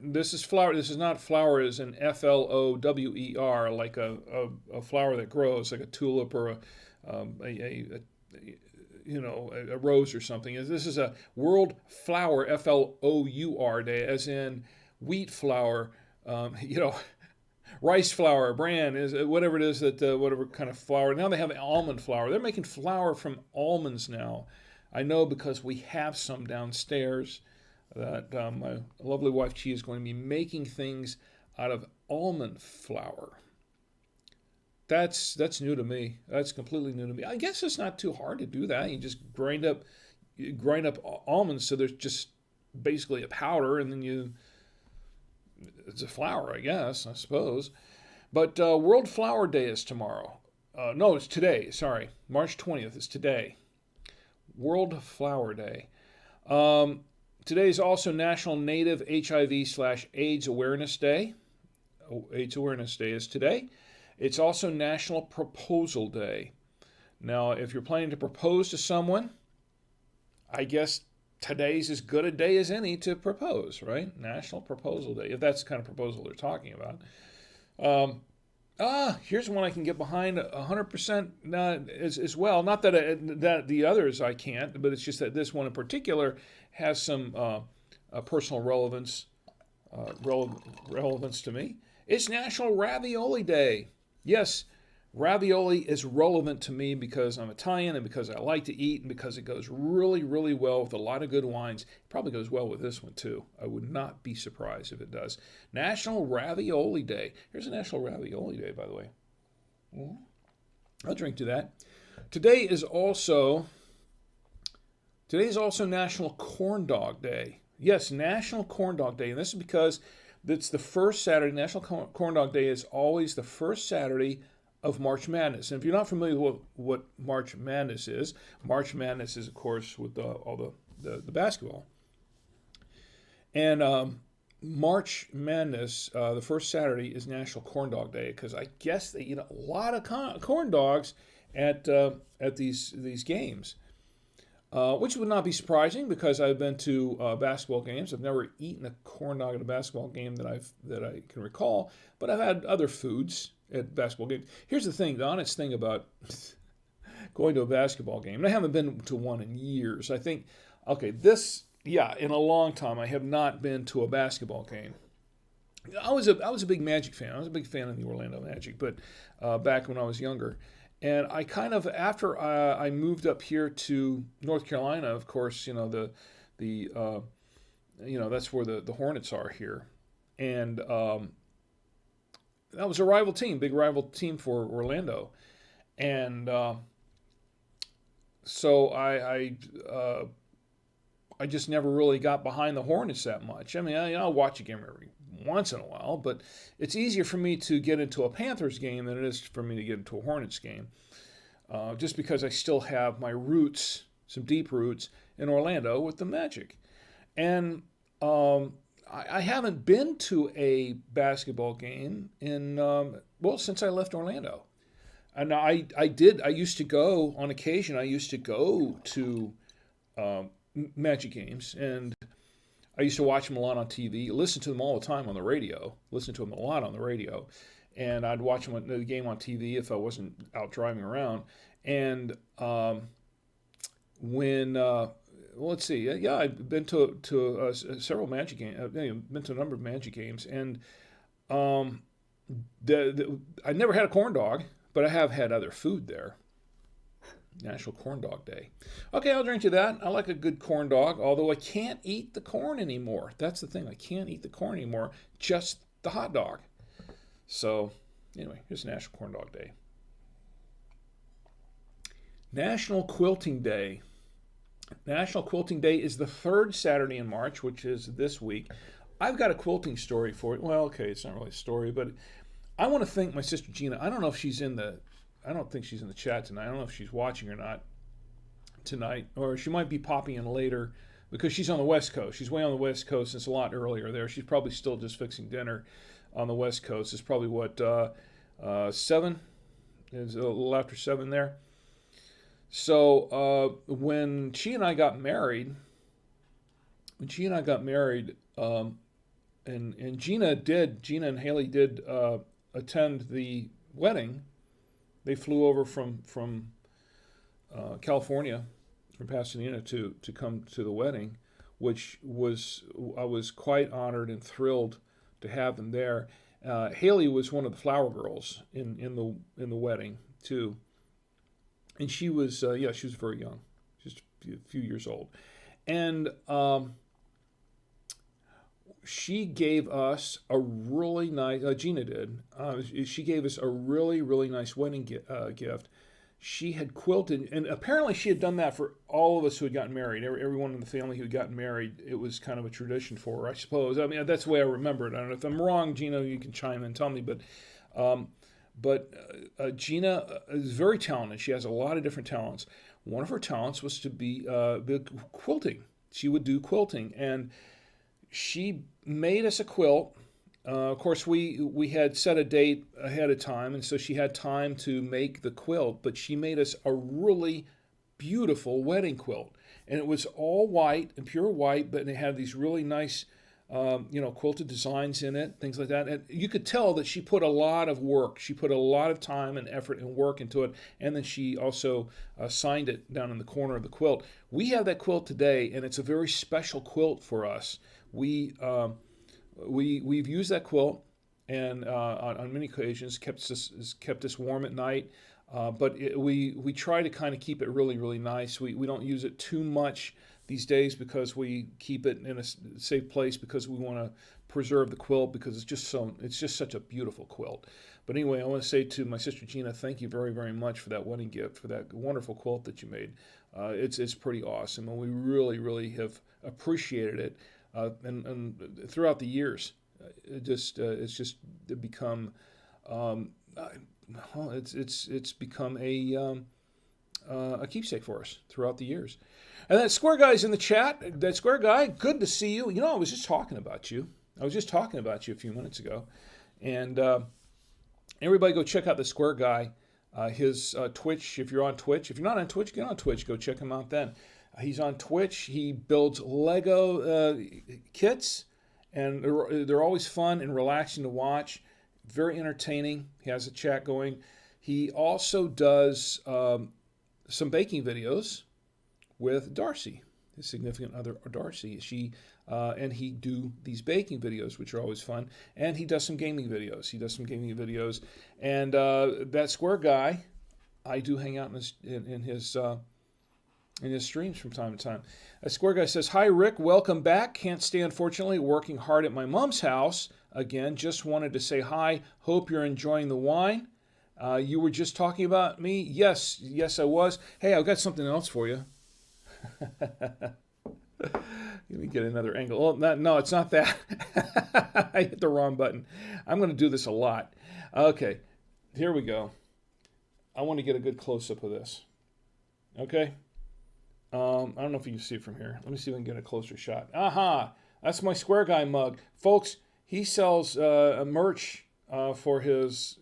this is flower. This is not flower as in FLOWER, like a flower that grows, like a tulip or a rose or something. This is a World Flower, FLOUR Day, as in wheat flour, rice flour, bran, is whatever it is that whatever kind of flour. Now they have almond flour. They're making flour from almonds now. I know because we have some downstairs. That my lovely wife Chi is going to be making things out of almond flour. That's new to me. That's completely new to me. I guess it's not too hard to do that. You just grind up you grind up almonds, so there's just basically a powder, and then it's a flour, I suppose. But World Flower Day is tomorrow. No, it's today. Sorry, March 20th is today. World Flower Day. Today is also National Native HIV/AIDS Awareness Day. AIDS Awareness Day is today. It's also National Proposal Day. Now, if you're planning to propose to someone, I guess today's as good a day as any to propose, right? National Proposal Day, if that's the kind of proposal they're talking about. Here's one I can get behind 100% as well. Not that the others I can't, but it's just that this one in particular has some personal relevance to me. It's National Ravioli Day. Yes, ravioli is relevant to me because I'm Italian and because I like to eat and because it goes really, really well with a lot of good wines. It probably goes well with this one too. I would not be surprised if it does. National Ravioli Day. Here's a National Ravioli Day, by the way. I'll drink to that. Today is also National Corn Dog Day. Yes, National Corn Dog Day. And this is because it's the first Saturday. National Corn Dog Day is always the first Saturday of March Madness. And if you're not familiar with what March Madness is, of course, with all the basketball. And March Madness, the first Saturday, is National Corn Dog Day because I guess they eat a lot of corn dogs at these games. Which would not be surprising because I've been to basketball games. I've never eaten a corn dog at a basketball game that I can recall, but I've had other foods at basketball games. Here's the thing, the honest thing about going to a basketball game, and I haven't been to one in years. I think, in a long time, I have not been to a basketball game. I was a big Magic fan. I was a big fan of the Orlando Magic, but back when I was younger. And I kind of, after I moved up here to North Carolina, of course, that's where the Hornets are here. And that was a rival team, big rival team for Orlando. And so I just never really got behind the Hornets that much. I mean, I'll watch a game every once in a while, but it's easier for me to get into a Panthers game than it is for me to get into a Hornets game, just because I still have my roots, some deep roots, in Orlando with the Magic. And I haven't been to a basketball game since I left Orlando. And I used to go, on occasion, to Magic games, and I used to watch them a lot on TV, listen to them all the time on the radio, and I'd watch the game on TV if I wasn't out driving around. And I've been to several Magic games. I've been to a number of Magic games, and I never had a corn dog, but I have had other food there. National Corn Dog Day. Okay, I'll drink to that. I like a good corn dog, although I can't eat the corn anymore. That's the thing. I can't eat the corn anymore, just the hot dog. So, anyway, here's National Corn Dog Day. National Quilting Day. National Quilting Day is the third Saturday in March, which is this week. I've got a quilting story for it. Well, okay, it's not really a story, but I want to thank my sister Gina. I don't think she's in the chat tonight. I don't know if she's watching or not tonight, or she might be popping in later because she's on the West Coast. She's way on the West Coast. It's a lot earlier there. She's probably still just fixing dinner on the West Coast. It's probably 7? It's a little after 7 there. So when she and I got married, and Gina and Haley did attend the wedding. They flew over from California, from Pasadena to come to the wedding, which I was quite honored and thrilled to have them there. Haley was one of the flower girls in the wedding too, and she was very young, just a few years old, and she gave us a really nice, Gina did, she gave us a really, really nice wedding gift. she had quilted, and apparently she had done that for all of us who had gotten married. Everyone in the family who had gotten married, it was kind of a tradition for her, I suppose. I mean, that's the way I remember it. I don't know if I'm wrong, Gina. You can chime in and tell me. But Gina is very talented. She has a lot of different talents. One of her talents was to be quilting. She would do quilting, and she made us a quilt. Of course, we had set a date ahead of time, and so she had time to make the quilt, but she made us a really beautiful wedding quilt. And it was all white and pure white, but it had these really nice, quilted designs in it, things like that. And you could tell that she put a lot of work. She put a lot of time and effort and work into it, and then she also signed it down in the corner of the quilt. We have that quilt today, and it's a very special quilt for us. We've used that quilt, and on many occasions kept us warm at night. But we try to kind of keep it really, really nice. We don't use it too much these days because we keep it in a safe place because we want to preserve the quilt because it's just such a beautiful quilt. But anyway, I want to say to my sister Gina, thank you very, very much for that wedding gift, for that wonderful quilt that you made. It's pretty awesome, and we really, really have appreciated it. And throughout the years, it's just become it's become a keepsake for us throughout the years. And that square guy's in the chat. That square guy, good to see you. I was just talking about you. I was just talking about you a few minutes ago, and everybody go check out the square guy. His Twitch. If you're on Twitch, if you're not on Twitch, get on Twitch. Go check him out then. He's on Twitch. He builds Lego kits, and they're always fun and relaxing to watch. Very entertaining. He has a chat going. He also does some baking videos with Darcy, his significant other, Darcy. And he do these baking videos, which are always fun. And he does some gaming videos. And that square guy, I do hang out in his streams from time to time. A square guy says, "Hi Rick, welcome back. Can't stay, unfortunately. Working hard at my mom's house again. Just wanted to say hi. Hope you're enjoying the wine. You were just talking about me. Yes, I was. Hey, I've got something else for you. Let me get another angle. Oh, no, it's not that. I hit the wrong button. I'm going to do this a lot. Okay, here we go. I want to get a good close-up of this. Okay? I don't know if you can see it from here. Let me see if I can get a closer shot. Aha! That's my Square Guy mug. Folks, he sells a merch for his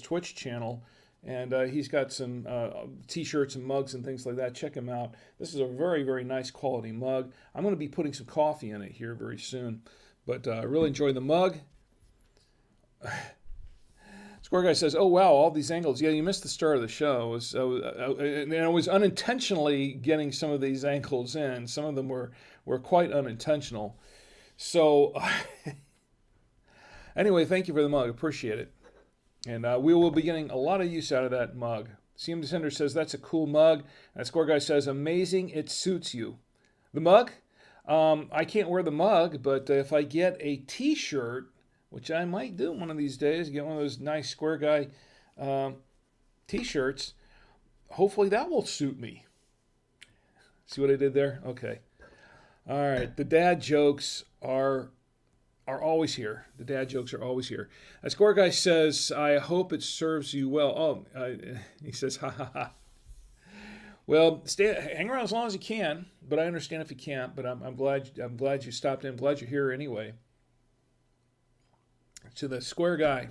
Twitch channel, and he's got some t-shirts and mugs and things like that. Check him out. This is a very, very nice quality mug. I'm going to be putting some coffee in it here very soon, but I really enjoy the mug. Square Guy says, "Oh wow, all these angles." Yeah, you missed the start of the show. And I was unintentionally getting some of these angles in. Some of them were quite unintentional. So anyway, thank you for the mug. Appreciate it. And we will be getting a lot of use out of that mug. CM Descender says, "That's a cool mug." And Square Guy says, "Amazing. It suits you." The mug? I can't wear the mug, but if I get a t-shirt, which I might do one of these days, get one of those nice Square Guy t-shirts, hopefully that will suit me. See what I did there? Okay. All right. The dad jokes are always here. The dad jokes are always here. A Square Guy says, "I hope it serves you well." Oh, he says, "Ha ha ha." Well, hang around as long as you can, but I understand if you can't. But I'm glad you stopped in. I'm glad you're here anyway. To the Square Guy,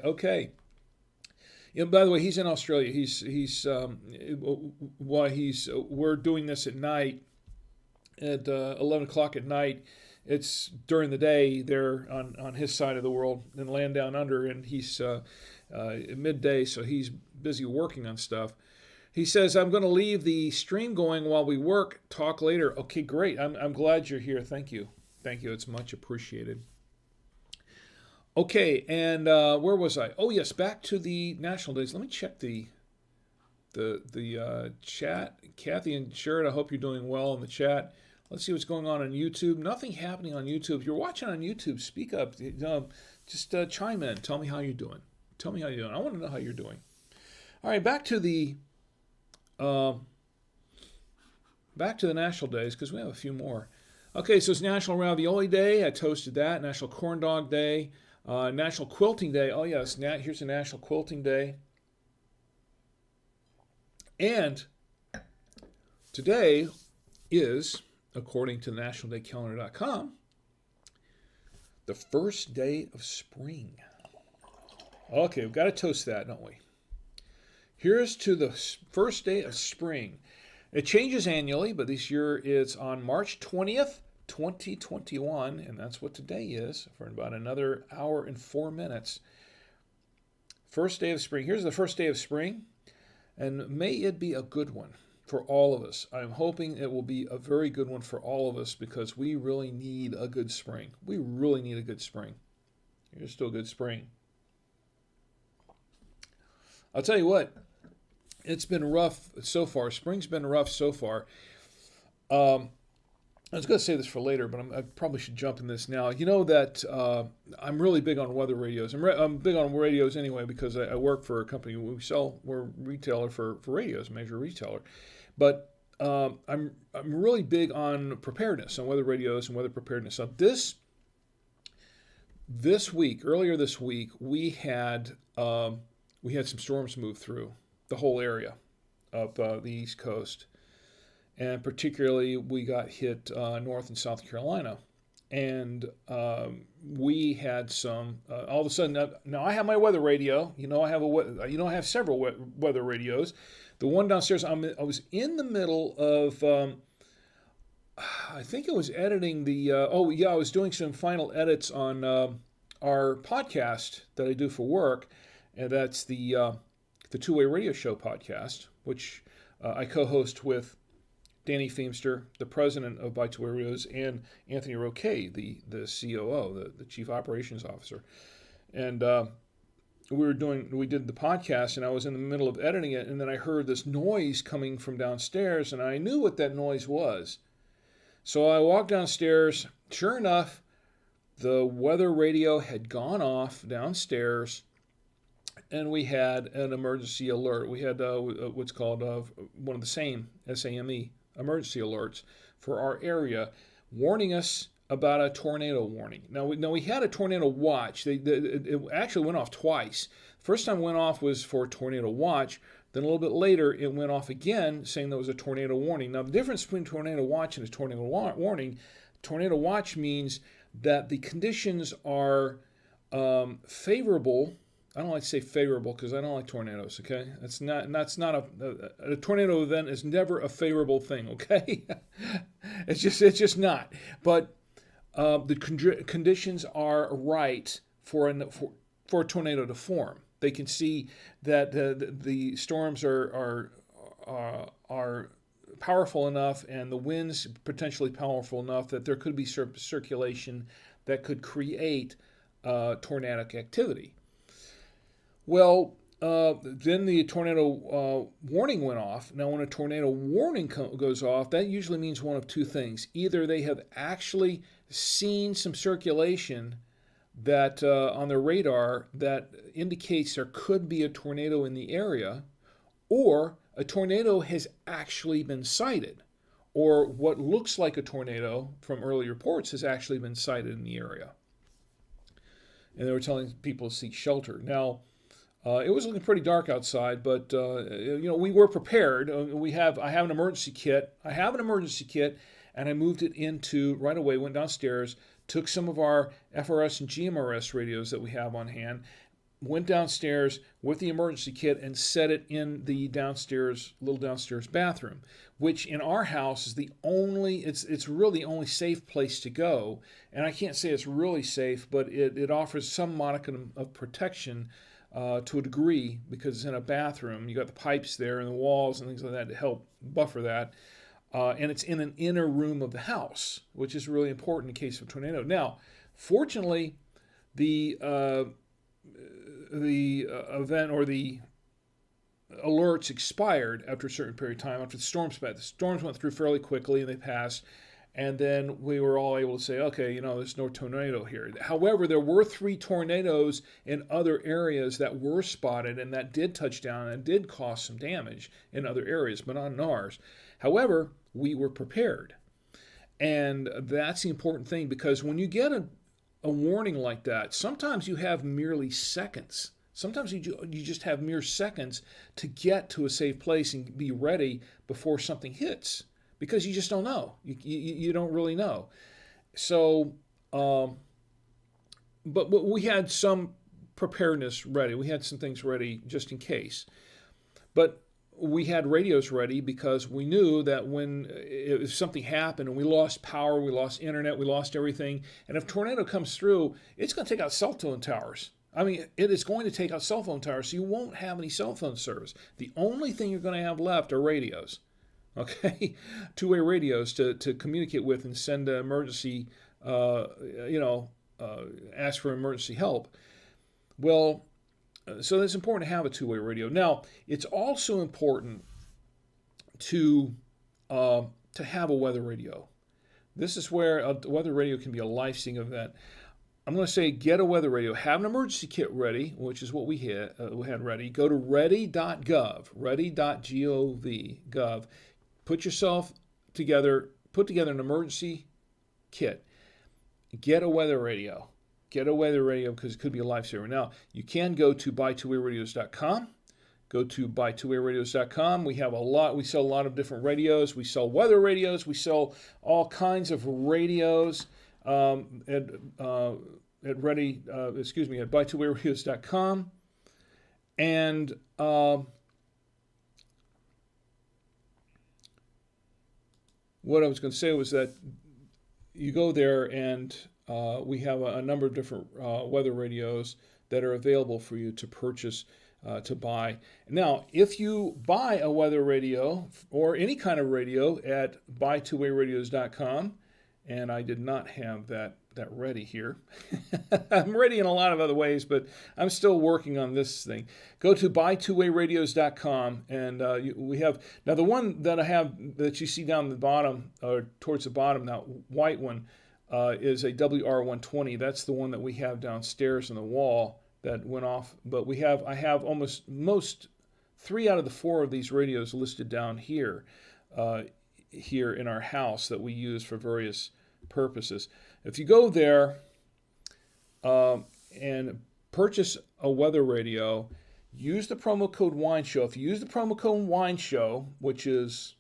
okay. By the way, he's in Australia. We're doing this at night, at 11 o'clock at night. It's during the day there on his side of the world, in land down under, and he's at midday, so he's busy working on stuff. He says, "I'm going to leave the stream going while we work. Talk later." Okay, great. I'm glad you're here. Thank you. It's much appreciated. Okay, and where was I? Oh yes, back to the national days. Let me check the chat. Kathy and Sherrod, I hope you're doing well in the chat. Let's see what's going on YouTube. Nothing happening on YouTube. If you're watching on YouTube, speak up. Just chime in. Tell me how you're doing. I want to know how you're doing. All right, uh, back to the national days because we have a few more. Okay, so it's National Ravioli Day. I toasted that. National Corn Dog Day. National Quilting Day. Oh yes, here's a National Quilting Day. And today is, according to nationaldaycalendar.com, the first day of spring. Okay, we've got to toast that, don't we? Here's to the first day of spring. It changes annually, but this year it's on March 20th, 2021, and that's what today is for about another hour and 4 minutes. First day of spring. Here's the first day of spring, and may it be a good one for all of us. I'm hoping it will be a very good one for all of us because we really need a good spring. We really need a good spring. Here's to a good spring. I'll tell you what, it's been rough so far. Spring's been rough so far. I was going to say this for later, but I probably should jump in this now. You know that I'm really big on weather radios. I'm big on radios anyway because I work for a company. We're a retailer for radios, a major retailer. But I'm really big on preparedness, on weather radios and weather preparedness. So earlier this week, we had some storms move through the whole area up the East Coast. And particularly, we got hit North and South Carolina. And we had some, all of a sudden, now I have my weather radio. I have several weather radios. The one downstairs, I was in the middle of, I think I was editing I was doing some final edits on our podcast that I do for work. And that's the Two-Way Radio Show podcast, which I co-host with Danny Feemster, the president of By Two-Way Radios, and Anthony Roquet, the COO, the Chief Operations Officer. And we did the podcast, and I was in the middle of editing it, and then I heard this noise coming from downstairs, and I knew what that noise was. So I walked downstairs. Sure enough, the weather radio had gone off downstairs, and we had an emergency alert. We had what's called one of the same SAME emergency alerts for our area, warning us about a tornado warning. Now we had a tornado watch. It actually went off twice. First time it went off was for a tornado watch. Then a little bit later, it went off again, saying there was a tornado warning. Now the difference between tornado watch and a tornado warning, tornado watch means that the conditions are favorable. I don't like to say favorable because I don't like tornadoes, okay? That's not a tornado event is never a favorable thing, okay? It's just not. But the conditions are right for a tornado to form. They can see that the storms are powerful enough and the winds potentially powerful enough that there could be circulation that could create tornadic activity. Well, then the tornado warning went off. Now, when a tornado warning goes off, that usually means one of two things. Either they have actually seen some circulation that on their radar that indicates there could be a tornado in the area, or a tornado has actually been sighted, or what looks like a tornado from early reports has actually been sighted in the area. And they were telling people to seek shelter. Now, it was looking pretty dark outside, but we were prepared. I have an emergency kit. And I moved it into right away. Went downstairs, took some of our FRS and GMRS radios that we have on hand, went downstairs with the emergency kit and set it in the little downstairs bathroom, which in our house is it's really the only safe place to go. And I can't say it's really safe, but it offers some modicum of protection to a degree because it's in a bathroom. You got the pipes there and the walls and things like that to help buffer that. And it's in an inner room of the house, which is really important in case of a tornado. Now, fortunately, the event or the alerts expired after a certain period of time. After the storms went through fairly quickly and they passed, And then we were all able to say, okay, there's no tornado here. However, there were 3 tornadoes in other areas that were spotted and that did touch down and did cause some damage in other areas, but not in ours. However, we were prepared. And that's the important thing, because when you get a warning like that, sometimes you have merely seconds. Sometimes you just have mere seconds to get to a safe place and be ready before something hits, because you just don't know. You don't really know. So, but we had some preparedness ready. We had some things ready just in case. But we had radios ready because we knew that if something happened and we lost power, we lost internet, we lost everything, and if a tornado comes through, it's going to take out cell phone towers. I mean, it is going to take out cell phone towers, so you won't have any cell phone service. The only thing you're going to have left are radios, okay? Two-way radios to communicate with and send an emergency, ask for emergency help. Well, so it's important to have a two-way radio. Now, it's also important to have a weather radio. This is where a weather radio can be a life-saving event. I'm going to say get a weather radio. Have an emergency kit ready, which is what we had ready. Go to ready.gov, ready.gov. Put together an emergency kit. Get a weather radio. Get a weather radio because it could be a lifesaver. Now, you can go to buytwowayradios.com. Go to buytwowayradios.com. We sell a lot of different radios. We sell weather radios. We sell all kinds of radios at buytwowayradios.com. And what I was going to say was that you go there and we have a number of different weather radios that are available for you to purchase, to buy. Now, if you buy a weather radio or any kind of radio at buytwowayradios.com, and I did not have that ready here. I'm ready in a lot of other ways, but I'm still working on this thing. Go to buytwowayradios.com, and we have now the one that I have that you see down the bottom or towards the bottom, that white one. Is a WR120. That's the one that we have downstairs on the wall that went off. But I have most 3 out of the 4 of these radios listed down here, here in our house that we use for various purposes. If you go there and purchase a weather radio, use the promo code WINESHOW. If you use the promo code WINESHOW, which is,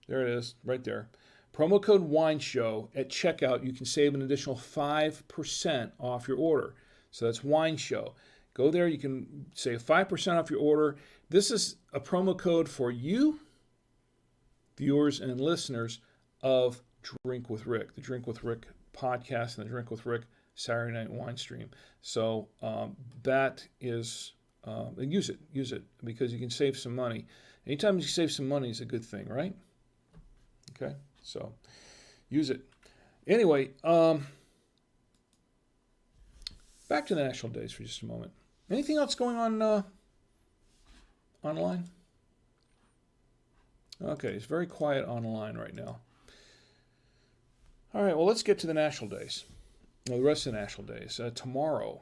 there it is, right there, promo code WINESHOW at checkout, you can save an additional 5% off your order. So that's WINESHOW. Go there, you can save 5% off your order. This is a promo code for you, viewers and listeners of Drink with Rick, the Drink with Rick podcast and the Drink with Rick Saturday Night Wine Stream. So that is, use it because you can save some money. Anytime you save some money is a good thing, right? Okay. So, use it. Anyway, back to the national days for just a moment. Anything else going on online? Okay, it's very quiet online right now. All right, well, let's get to the national days. Well, the rest of the national days. Tomorrow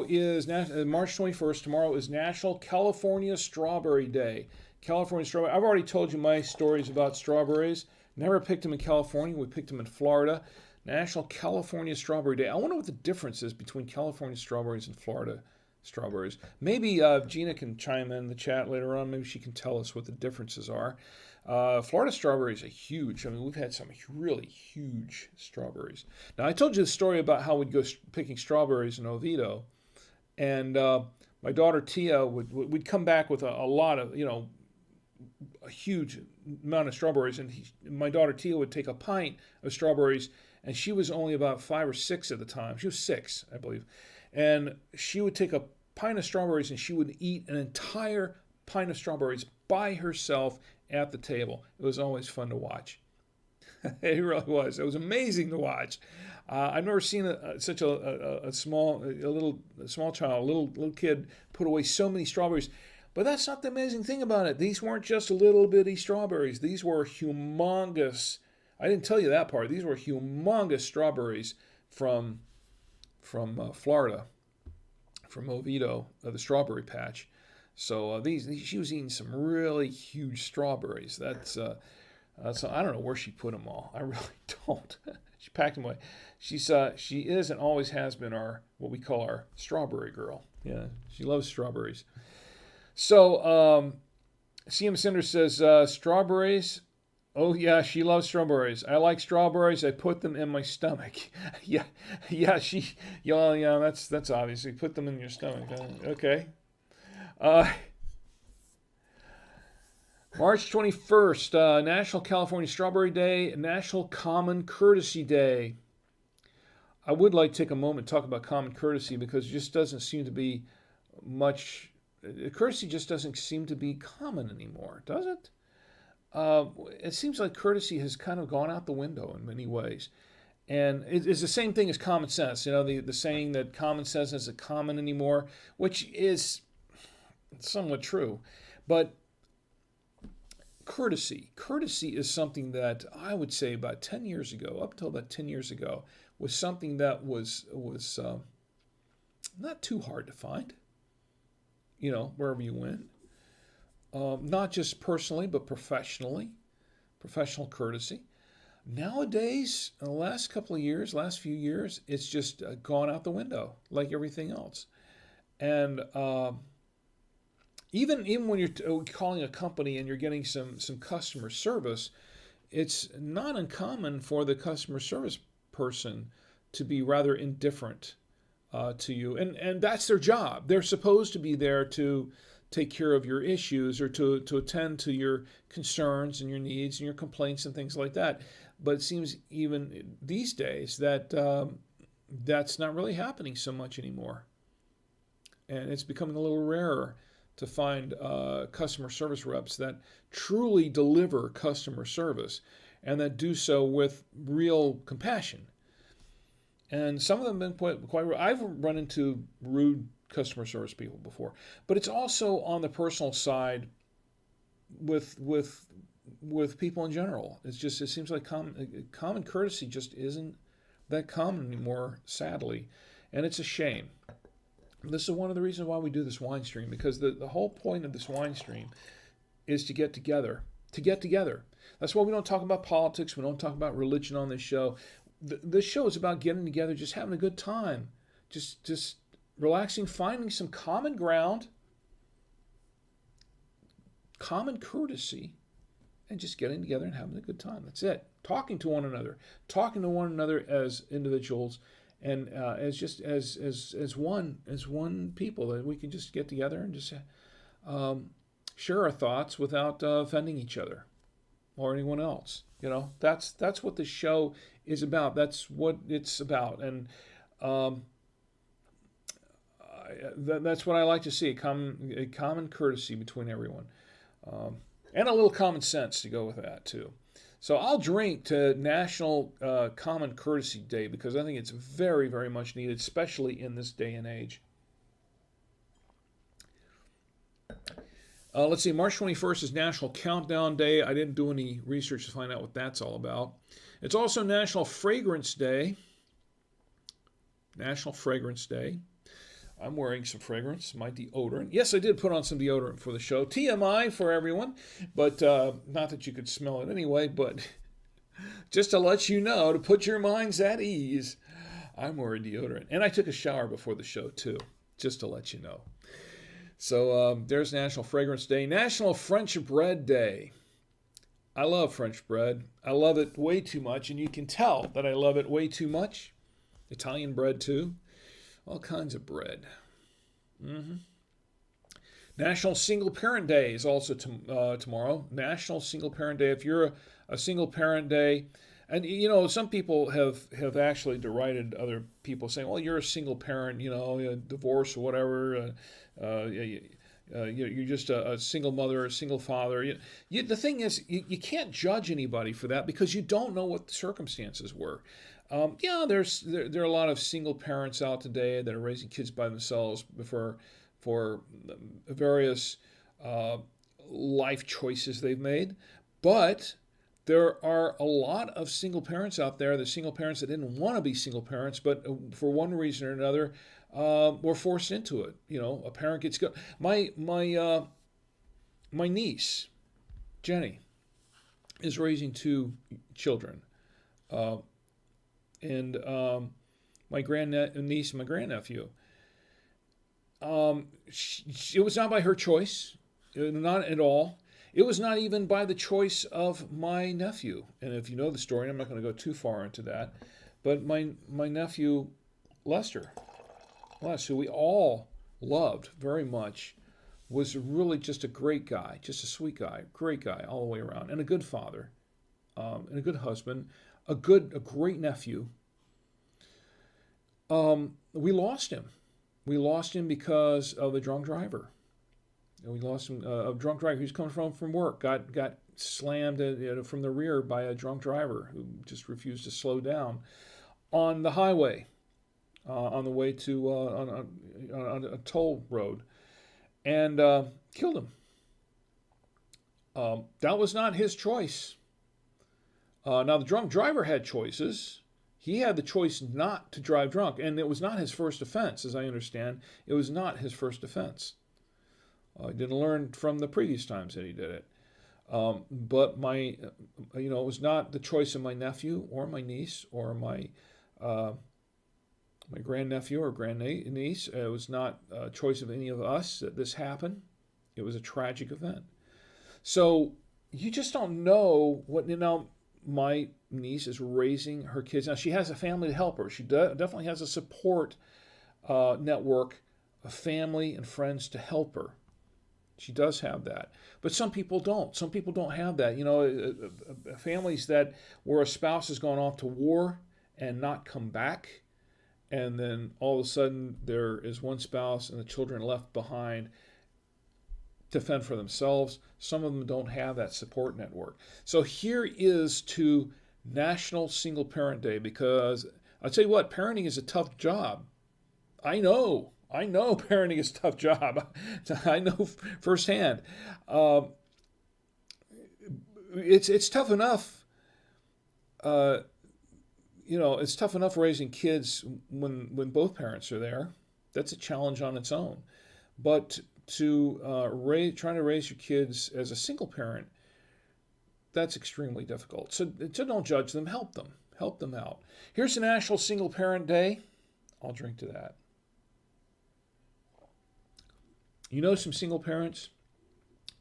is March 21st. Tomorrow is National California Strawberry Day. California strawberry. I've already told you my stories about strawberries. Never picked them in California. We picked them in Florida. National California Strawberry Day. I wonder what the difference is between California strawberries and Florida strawberries. Maybe Gina can chime in the chat later on. Maybe she can tell us what the differences are. Florida strawberries are huge. I mean, we've had some really huge strawberries. Now, I told you the story about how we'd go picking strawberries in Oviedo, and my daughter Tia would come back with a lot of, a huge amount of strawberries, and my daughter Tia would take a pint of strawberries, and she was only about 5 or 6 at the time. She was 6, I believe, and she would take a pint of strawberries, and she would eat an entire pint of strawberries by herself at the table. It was always fun to watch. It really was. It was amazing to watch. I've never seen such a small child, a little kid, put away so many strawberries. But that's not the amazing thing about it. These weren't just little bitty strawberries. These were humongous. I didn't tell you that part. These were humongous strawberries from Florida, from Oviedo, the strawberry patch. So she was eating some really huge strawberries. So I don't know where she put them all. I really don't. She packed them away. She is and always has been what we call our strawberry girl. Yeah, she loves strawberries. So CM Cinder says strawberries. Oh yeah, she loves strawberries. I like strawberries. I put them in my stomach. yeah, yeah. That's obvious. You put them in your stomach. Okay. March 21st, National California Strawberry Day, National Common Courtesy Day. I would like to take a moment to talk about common courtesy because it just doesn't seem to be much. Courtesy just doesn't seem to be common anymore, does it? It seems like courtesy has kind of gone out the window in many ways. And it's the same thing as common sense. You know, the saying that common sense isn't common anymore, which is somewhat true. But courtesy is something that I would say about 10 years ago, up until about 10 years ago, was something that was not too hard to find, you know, wherever you went. Not just personally, but professionally, professional courtesy. Nowadays, in the last few years, it's just gone out the window like everything else. And even when you're calling a company and you're getting some customer service, it's not uncommon for the customer service person to be rather indifferent to you. And that's their job. They're supposed to be there to take care of your issues or to attend to your concerns and your needs and your complaints and things like that. But it seems even these days that that's not really happening so much anymore. And it's becoming a little rarer to find customer service reps that truly deliver customer service and that do so with real compassion. And some of them have been quite I've run into rude customer service people before, but it's also on the personal side with people in general. It seems like common courtesy just isn't that common anymore, sadly, and it's a shame. This is one of the reasons why we do this wine stream, because the whole point of this wine stream is to get together. That's why we don't talk about politics. We don't talk about religion on this show. This show is about getting together, just having a good time, just relaxing, finding some common ground, common courtesy, and just getting together and having a good time. That's it. Talking to one another as individuals, and as one people, that we can just get together and just share our thoughts without offending each other or anyone else. You know, that's what the show is about. That's what it's about, and that's what I like to see: a common courtesy between everyone, and a little common sense to go with that too. So I'll drink to National Common Courtesy Day because I think it's very, very much needed, especially in this day and age. Let's see, March 21st is National Countdown Day. I didn't do any research to find out what that's all about. It's also National Fragrance Day. National Fragrance Day. I'm wearing some fragrance, my deodorant. Yes, I did put on some deodorant for the show. TMI for everyone, but not that you could smell it anyway, but just to let you know, to put your minds at ease, I'm wearing deodorant. And I took a shower before the show, too, just to let you know. So there's National Fragrance Day. National French Bread Day. I love French bread. I love it way too much, and you can tell that I love it way too much. Italian bread, too. All kinds of bread. National Single Parent Day is also tomorrow. National Single Parent Day. If you're a single parent day, and you know, some people have actually derided other people, saying, "Well, you're a single parent, you know, divorce or whatever. You're just a single mother, a single father." The thing is, you can't judge anybody for that because you don't know what the circumstances were. There are a lot of single parents out today that are raising kids by themselves for various life choices they've made, but there are a lot of single parents out there, the single parents that didn't want to be single parents, but for one reason or another, were forced into it. A parent gets go. My niece, Jenny, is raising two children, uh, and my grandniece and my grandnephew. It was not by her choice, not at all. It was not even by the choice of my nephew. And if you know the story, I'm not going to go too far into that, but my nephew, Lester, who we all loved very much, was really just a great guy, just a sweet guy, great guy all the way around, and a good father, and a good husband, a great nephew. We lost him. We lost him because of a drunk driver. We lost him. A drunk driver who's coming from work got slammed from the rear by a drunk driver who just refused to slow down on the highway, on the way to on a toll road, and killed him. That was not his choice. Now the drunk driver had choices. He had the choice not to drive drunk, and it was not his first offense, as I understand. It was not his first offense. He didn't learn from the previous times that he did it. But it was not the choice of my nephew or my niece or my grandnephew or grandniece. It was not a choice of any of us that this happened. It was a tragic event. So you just don't know what. My niece is raising her kids. Now, she has a family to help her. She definitely has a support network of family and friends to help her. She does have that. But some people don't. Some people don't have that. Families where a spouse has gone off to war and not come back, and then all of a sudden there is one spouse and the children left behind to fend for themselves. Some of them don't have that support network. So here is to National Single Parent Day, because I'll tell you what, parenting is a tough job. I know parenting is a tough job. I know firsthand. It's tough enough. It's tough enough raising kids when both parents are there. That's a challenge on its own. But to trying to raise your kids as a single parent, that's extremely difficult. So don't judge them. Help them out. Here's the National Single Parent Day. I'll drink to that. Some single parents,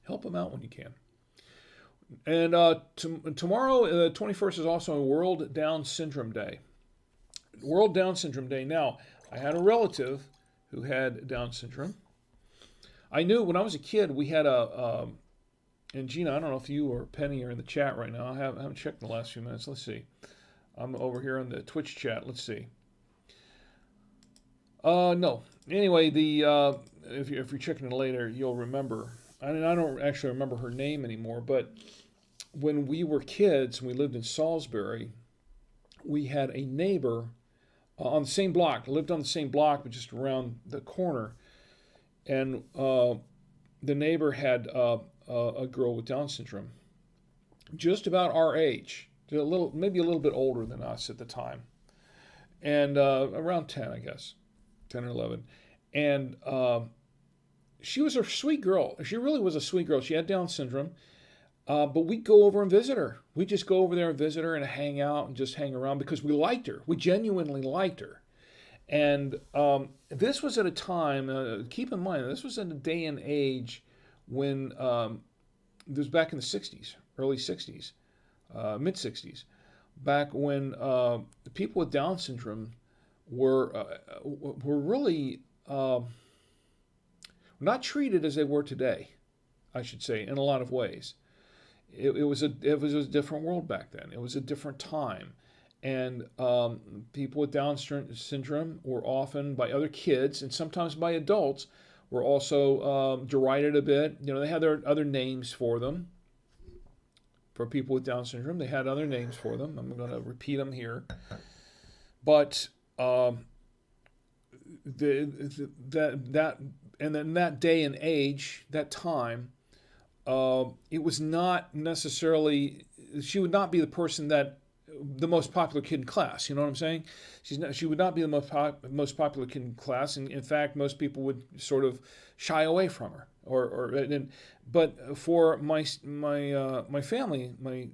help them out when you can. And tomorrow, the 21st, is also World Down Syndrome Day. World Down Syndrome Day. Now, I had a relative who had Down syndrome. I knew when I was a kid, we had and Gina, I don't know if you or Penny are in the chat right now. I haven't checked in the last few minutes. Let's see. I'm over here in the Twitch chat. Let's see. No. Anyway, if you're checking it later, you'll remember. I don't actually remember her name anymore, but when we were kids and we lived in Salisbury, we had a neighbor on the same block, lived on the same block, but just around the corner. And the neighbor had a girl with Down syndrome, just about our age, maybe a little bit older than us at the time, and around 10, I guess, 10 or 11. And she was a sweet girl. She really was a sweet girl. She had Down syndrome, but we'd go over and visit her. We'd just go over there and visit her and hang out and just hang around because we liked her. We genuinely liked her. And this was at a time, keep in mind, this was in a day and age when, this was back in the 60s, early 60s, mid 60s, back when the people with Down syndrome were really not treated as they were today, I should say, in a lot of ways. It was a different world back then. It was a different time. And people with Down syndrome were often, by other kids and sometimes by adults, were also derided a bit. They had their other names for them. For people with Down syndrome, they had other names for them. I'm going to repeat them here. But and then that day and age, that time, it was not necessarily she would not be the person that the most popular kid in class. You know what I'm saying? She would not be the most popular kid in class, and in fact, most people would sort of shy away from her. But for my family, my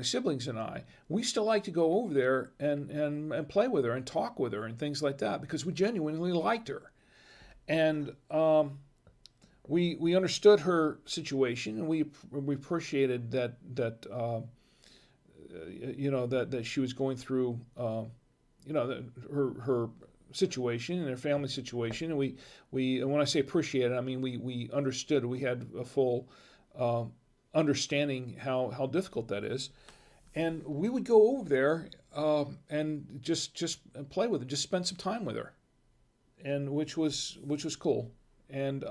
siblings and I, we still like to go over there and play with her and talk with her and things like that because we genuinely liked her, and we understood her situation, and we appreciated that that she was going through her situation and her family situation, and we when I say appreciated, I mean we understood. We had a full understanding how difficult that is, and we would go over there and just play with her, just spend some time with her, and which was cool. And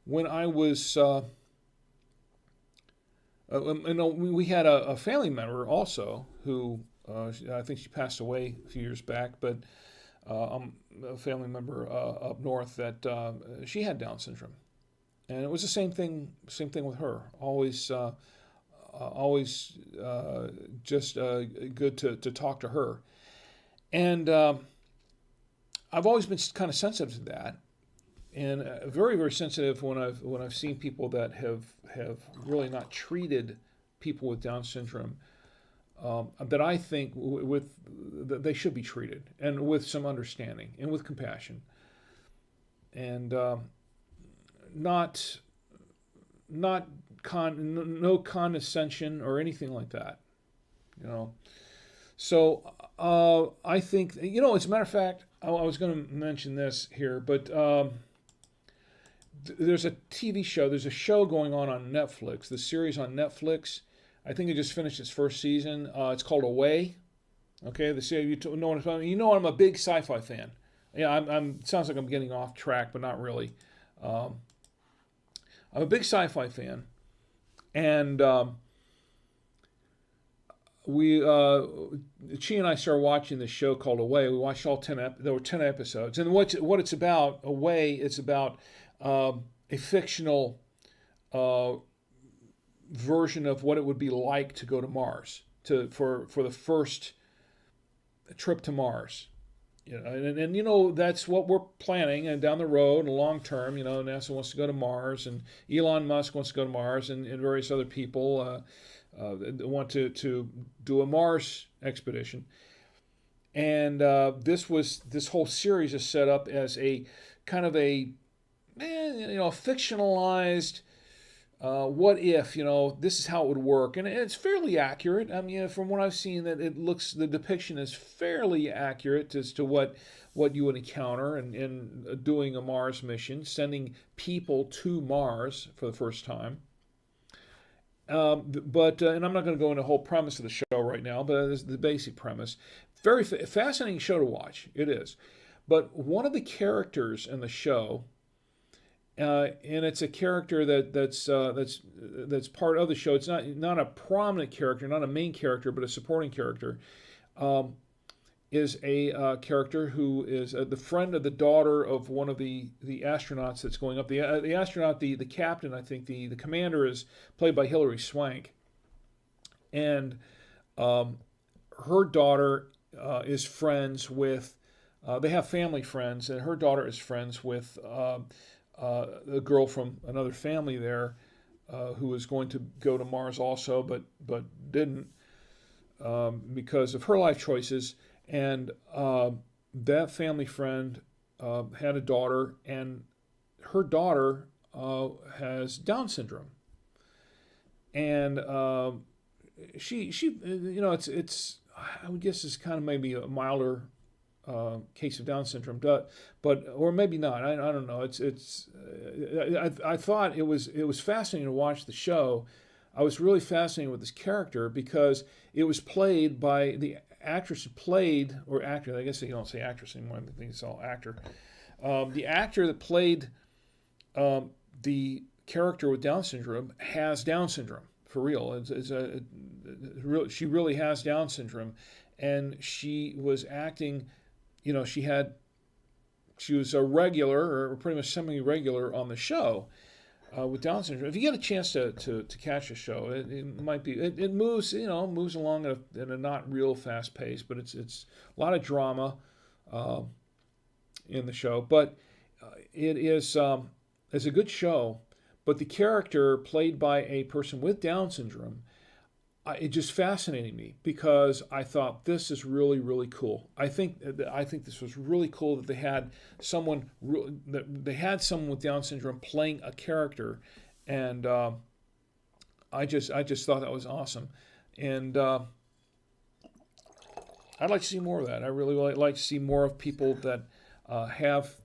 when I was we had a family member also who I think she passed away a few years back, but a family member up north that she had Down syndrome, and it was the same thing with her. Always just good to talk to her, and I've always been kind of sensitive to that, and very, very sensitive when I've seen people that have really not treated people with Down syndrome that I think that they should be treated, and with some understanding and with compassion, and no condescension or anything like that, So I think, as a matter of fact, I was going to mention this here, but there's a TV show. There's a show going on Netflix. The series on Netflix. I think it just finished its first season. It's called Away. Okay, the series. You know what I'm talking about? I'm a big sci-fi fan. Yeah, I'm. It sounds like I'm getting off track, but not really. I'm a big sci-fi fan, and she and I started watching this show called Away. We watched all 10. There were 10 episodes, and what it's about, Away, it's about a fictional version of what it would be like to go to Mars, for the first trip to Mars. And that's what we're planning, and down the road and long term, NASA wants to go to Mars, and Elon Musk wants to go to Mars, and various other people want to do a Mars expedition. And this whole series is set up as a kind of a fictionalized what if, this is how it would work. And it's fairly accurate. I mean, from what I've seen, the depiction is fairly accurate as to what you would encounter in doing a Mars mission, sending people to Mars for the first time. But I'm not going to go into the whole premise of the show right now, but this is the basic premise. Very fascinating show to watch. It is. But one of the characters in the show, and it's a character that's part of the show. It's not a prominent character, not a main character, but a supporting character. Is a character who is the friend of the daughter of one of the astronauts that's going up. The astronaut, the captain, I think the commander, is played by Hilary Swank, and her daughter is friends with. They have family friends, and her daughter is friends with a girl from another family there who was going to go to Mars also, but didn't because of her life choices. And that family friend had a daughter, and her daughter has Down syndrome. And she it's I would guess it's kind of maybe a milder case of Down syndrome, but or maybe not. I don't know. I thought it was fascinating to watch the show. I was really fascinated with this character because it was played by the actress who played, or actor, I guess they don't say actress anymore, I think it's all actor. The actor that played the character with Down syndrome has Down syndrome, for real. She really has Down syndrome, and she was acting, she was a regular, or pretty much semi-regular on the show. with Down syndrome. If you get a chance to catch a show, it might be it moves moves along at a not real fast pace, but it's a lot of drama in the show. But it is it's a good show. But the character played by a person with Down syndrome, it just fascinated me because I thought this is really, really cool. I think this was really cool that they had someone with Down syndrome playing a character, and I just thought that was awesome, and I'd like to see more of that. I really like to see more of people that have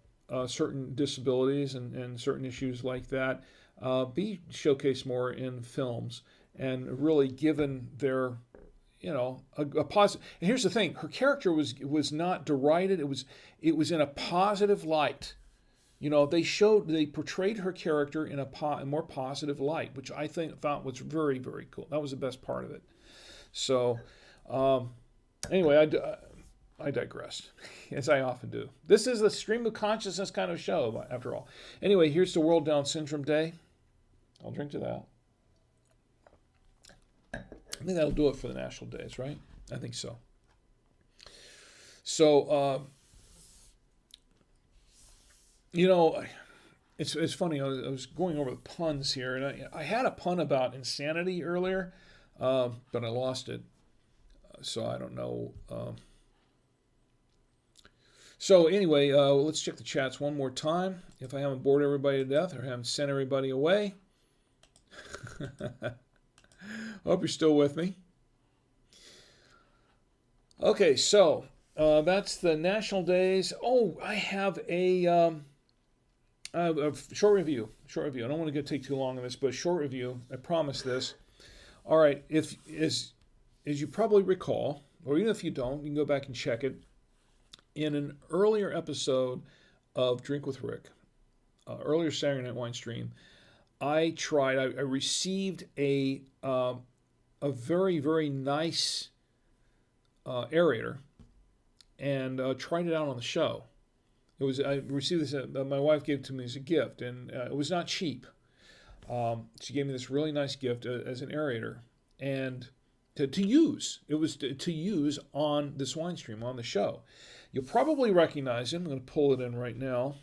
certain disabilities and certain issues like that be showcased more in films. And really given their, a positive. And here's the thing: her character was not derided. It was in a positive light. They portrayed her character in a more positive light, which I thought was very, very cool. That was the best part of it. So, anyway, I digressed, as I often do. This is a stream of consciousness kind of show, after all. Anyway, here's the World Down Syndrome Day. I'll drink to that. I think that'll do it for the national days, right? I think so. So, it's funny. I was going over the puns here, and I had a pun about insanity earlier, but I lost it. So I don't know. So anyway, let's check the chats one more time. If I haven't bored everybody to death or haven't sent everybody away. I hope you're still with me. Okay, so that's the national days. Oh, I have a short review. I don't want to take too long on this, but a short review. I promise this. All right, as you probably recall, or even if you don't, you can go back and check it. In an earlier episode of Drink with Rick, earlier Saturday Night Wine Stream, I received a very, very nice aerator and tried it out on the show. I received this. My wife gave it to me as a gift, and it was not cheap. She gave me this really nice gift as an aerator, and to use. It was to use on this wine stream on the show. You'll probably recognize it. I'm going to pull it in right now.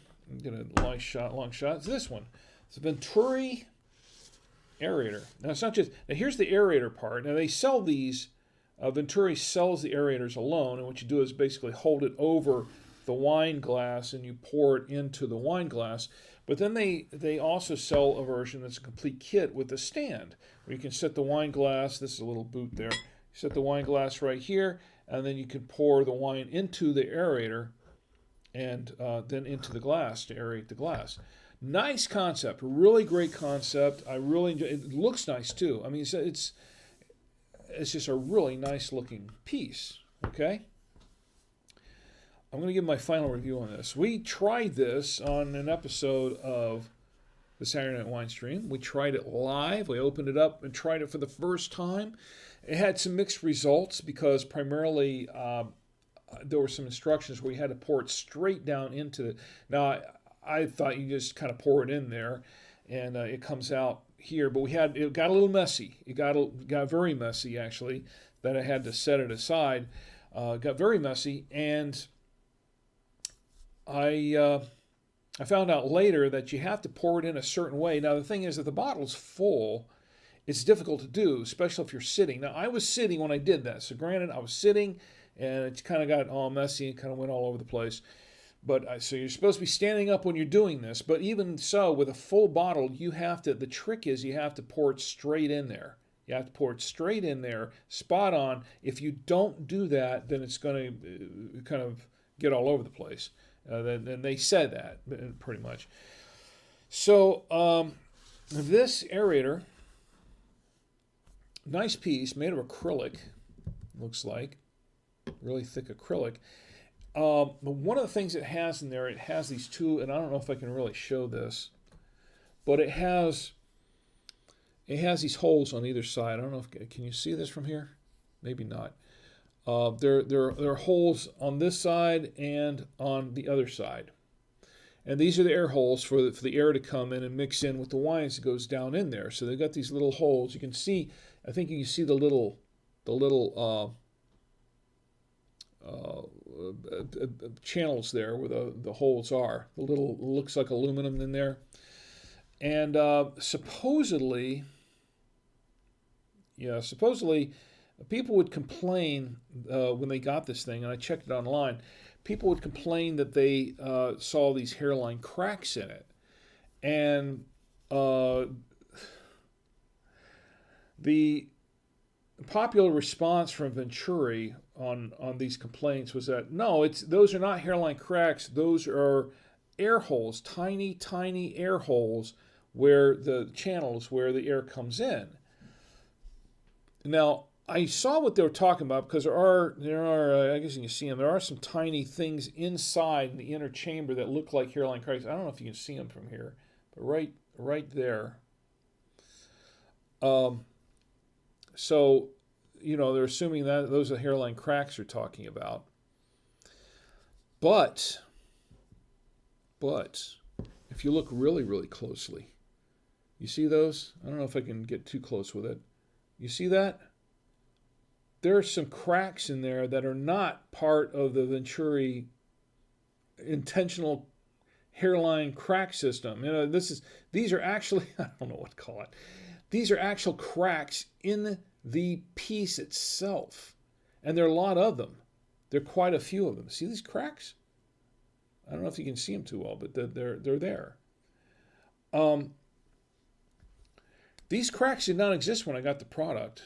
Get a long shot. It's this one. It's a Venturi aerator. Now it's not just. Now here's the aerator part. Now they sell these. Venturi sells the aerators alone, and what you do is basically hold it over the wine glass and you pour it into the wine glass. But then they also sell a version that's a complete kit with a stand where you can set the wine glass. This is a little boot there. You set the wine glass right here, and then you can pour the wine into the aerator and then into the glass to aerate the glass. Nice concept, really great concept. I really enjoy it. It looks nice too. I mean, it's just a really nice looking piece. Okay. I'm going to give my final review on this. We tried this on an episode of the Saturday Night Wine Stream. We tried it live. We opened it up and tried it for the first time. It had some mixed results because primarily there were some instructions where you had to pour it straight down into it. Now, I thought you just kind of pour it in there and it comes out here. But it got a little messy. It got very messy, actually, that I had to set it aside. It got very messy, and I found out later that you have to pour it in a certain way. Now, the thing is, if the bottle's full, it's difficult to do, especially if you're sitting. Now, I was sitting when I did that. So granted, I was sitting, and it kind of got all messy and kind of went all over the place. But so you're supposed to be standing up when you're doing this. But even so, with a full bottle, the trick is you have to pour it straight in there. You have to pour it straight in there, spot on. If you don't do that, then it's going to kind of get all over the place. And they said that pretty much. So this aerator, nice piece, made of acrylic, looks like, really thick acrylic. One of the things it has in there, it has these two, and I don't know if I can really show this, but it has these holes on either side. I don't know if can you see this from here? Maybe not. There are holes on this side and on the other side. And these are the air holes for the air to come in and mix in with the wine as it goes down in there. So they've got these little holes. You can see, I think you can see the little channels there where the holes are. The little, looks like aluminum in there. And supposedly people would complain when they got this thing, and I checked it online. People would complain that they saw these hairline cracks in it. And the popular response from Venturi on these complaints was that, no, those are not hairline cracks. Those are air holes, tiny, tiny air holes where the channels where the air comes in. Now, I saw what they were talking about because there are I guess you can see them. There are some tiny things inside the inner chamber that look like hairline cracks. I don't know if you can see them from here, but right there. So, they're assuming that those are hairline cracks they're talking about. But if you look really, really closely, you see those? I don't know if I can get too close with it. You see that? There are some cracks in there that are not part of the Venturi intentional hairline crack system. These are actually, I don't know what to call it. These are actual cracks in the piece itself. And there are a lot of them. There are quite a few of them. See these cracks? I don't know if you can see them too well, but they're there. These cracks did not exist when I got the product.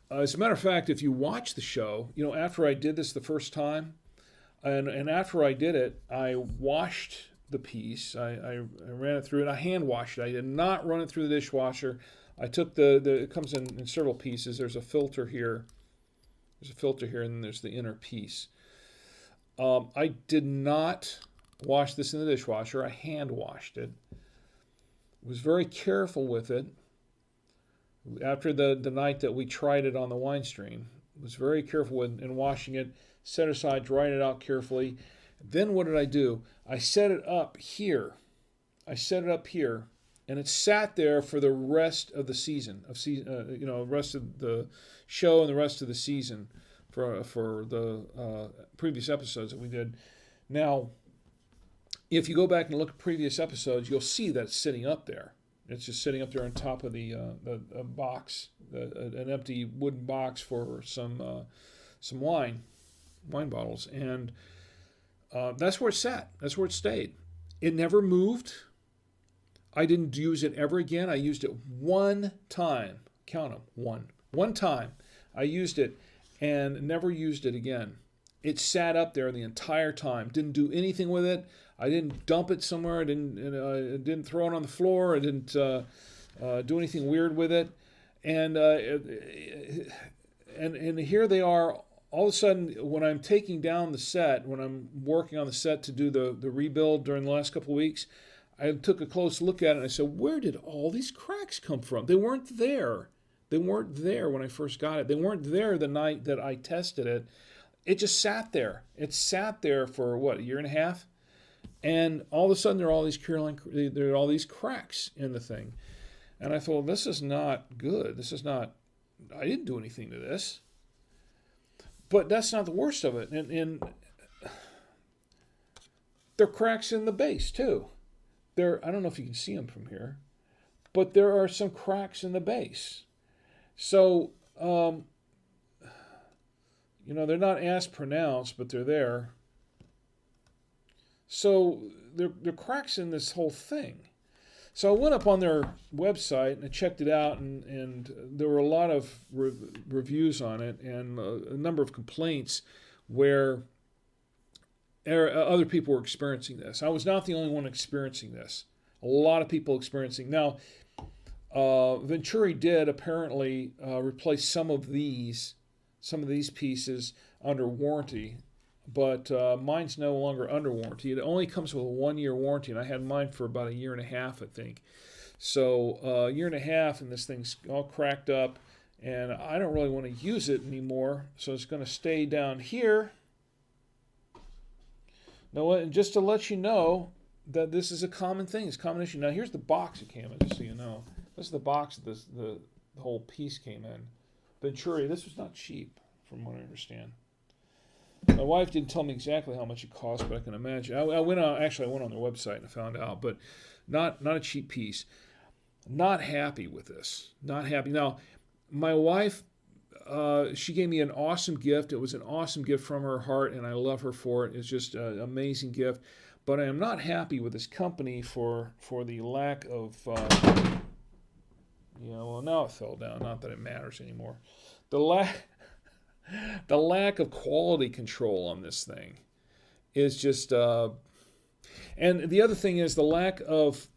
As a matter of fact, if you watch the show, after I did this the first time, and after I did it, I washed the piece. I ran it through, and I hand washed it. I did not run it through the dishwasher. I took it comes in several pieces. There's a filter here. And then there's the inner piece. I did not wash this in the dishwasher. I hand washed it. Was very careful with it. After the night that we tried it on the wine stream, was very careful in washing it, set it aside, dried it out carefully. Then what did I do? I set it up here. And it sat there for the rest of the season, rest of the show and the rest of the season for the previous episodes that we did. Now, if you go back and look at previous episodes, you'll see that it's sitting up there. It's just sitting up there on top of the box, an empty wooden box for some wine bottles, and that's where it sat. That's where it stayed. It never moved. I didn't use it ever again. I used it one time. Count them. One time. I used it and never used it again. It sat up there the entire time. Didn't do anything with it. I didn't dump it somewhere. I didn't throw it on the floor. I didn't do anything weird with it. And here they are. All of a sudden, when I'm taking down the set, when I'm working on the set to do the rebuild during the last couple of weeks, I took a close look at it and I said, where did all these cracks come from? They weren't there. They weren't there when I first got it. They weren't there the night that I tested it. It just sat there. It sat there for, a year and a half? And all of a sudden, there are all these cracks in the thing. And I thought, this is not good. I didn't do anything to this. But that's not the worst of it. And there are cracks in the base, too. I don't know if you can see them from here, but there are some cracks in the base. So, they're not as pronounced, but they're there. So there are cracks in this whole thing. So I went up on their website and I checked it out, and there were a lot of reviews on it and a number of complaints where other people were experiencing this. I was not the only one experiencing this. A lot of people experiencing. Now, Venturi did apparently replace some of these pieces under warranty, but mine's no longer under warranty. It only comes with a 1-year warranty, and I had mine for about a year and a half, I think. So a year and a half, and this thing's all cracked up, and I don't really want to use it anymore, so it's going to stay down here. No, and just to let you know that this is a common thing. It's a common issue. Now, here's the box it came in, just so you know. This is the box that the whole piece came in. Venturi, this was not cheap, from what I understand. My wife didn't tell me exactly how much it cost, but I can imagine. I went on their website and I found out, but not a cheap piece. Not happy with this. Not happy. Now, my wife, she gave me an awesome gift. It was an awesome gift from her heart, and I love her for it. It's just an amazing gift. But I am not happy with this company for the lack of, well, now it fell down. Not that it matters anymore. The lack of quality control on this thing is just, and the other thing is the lack of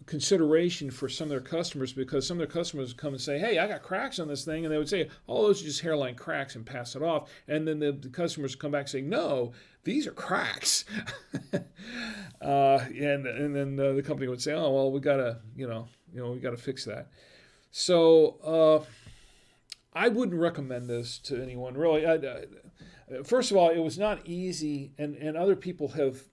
consideration for some of their customers, because some of their customers would come and say, hey, I got cracks on this thing, and they would say, oh, those are just hairline cracks, and pass it off. And then the customers would come back saying, no, these are cracks. And then the company would say, oh, well, we gotta fix that. So I wouldn't recommend this to anyone, really. First of all, it was not easy, and other people have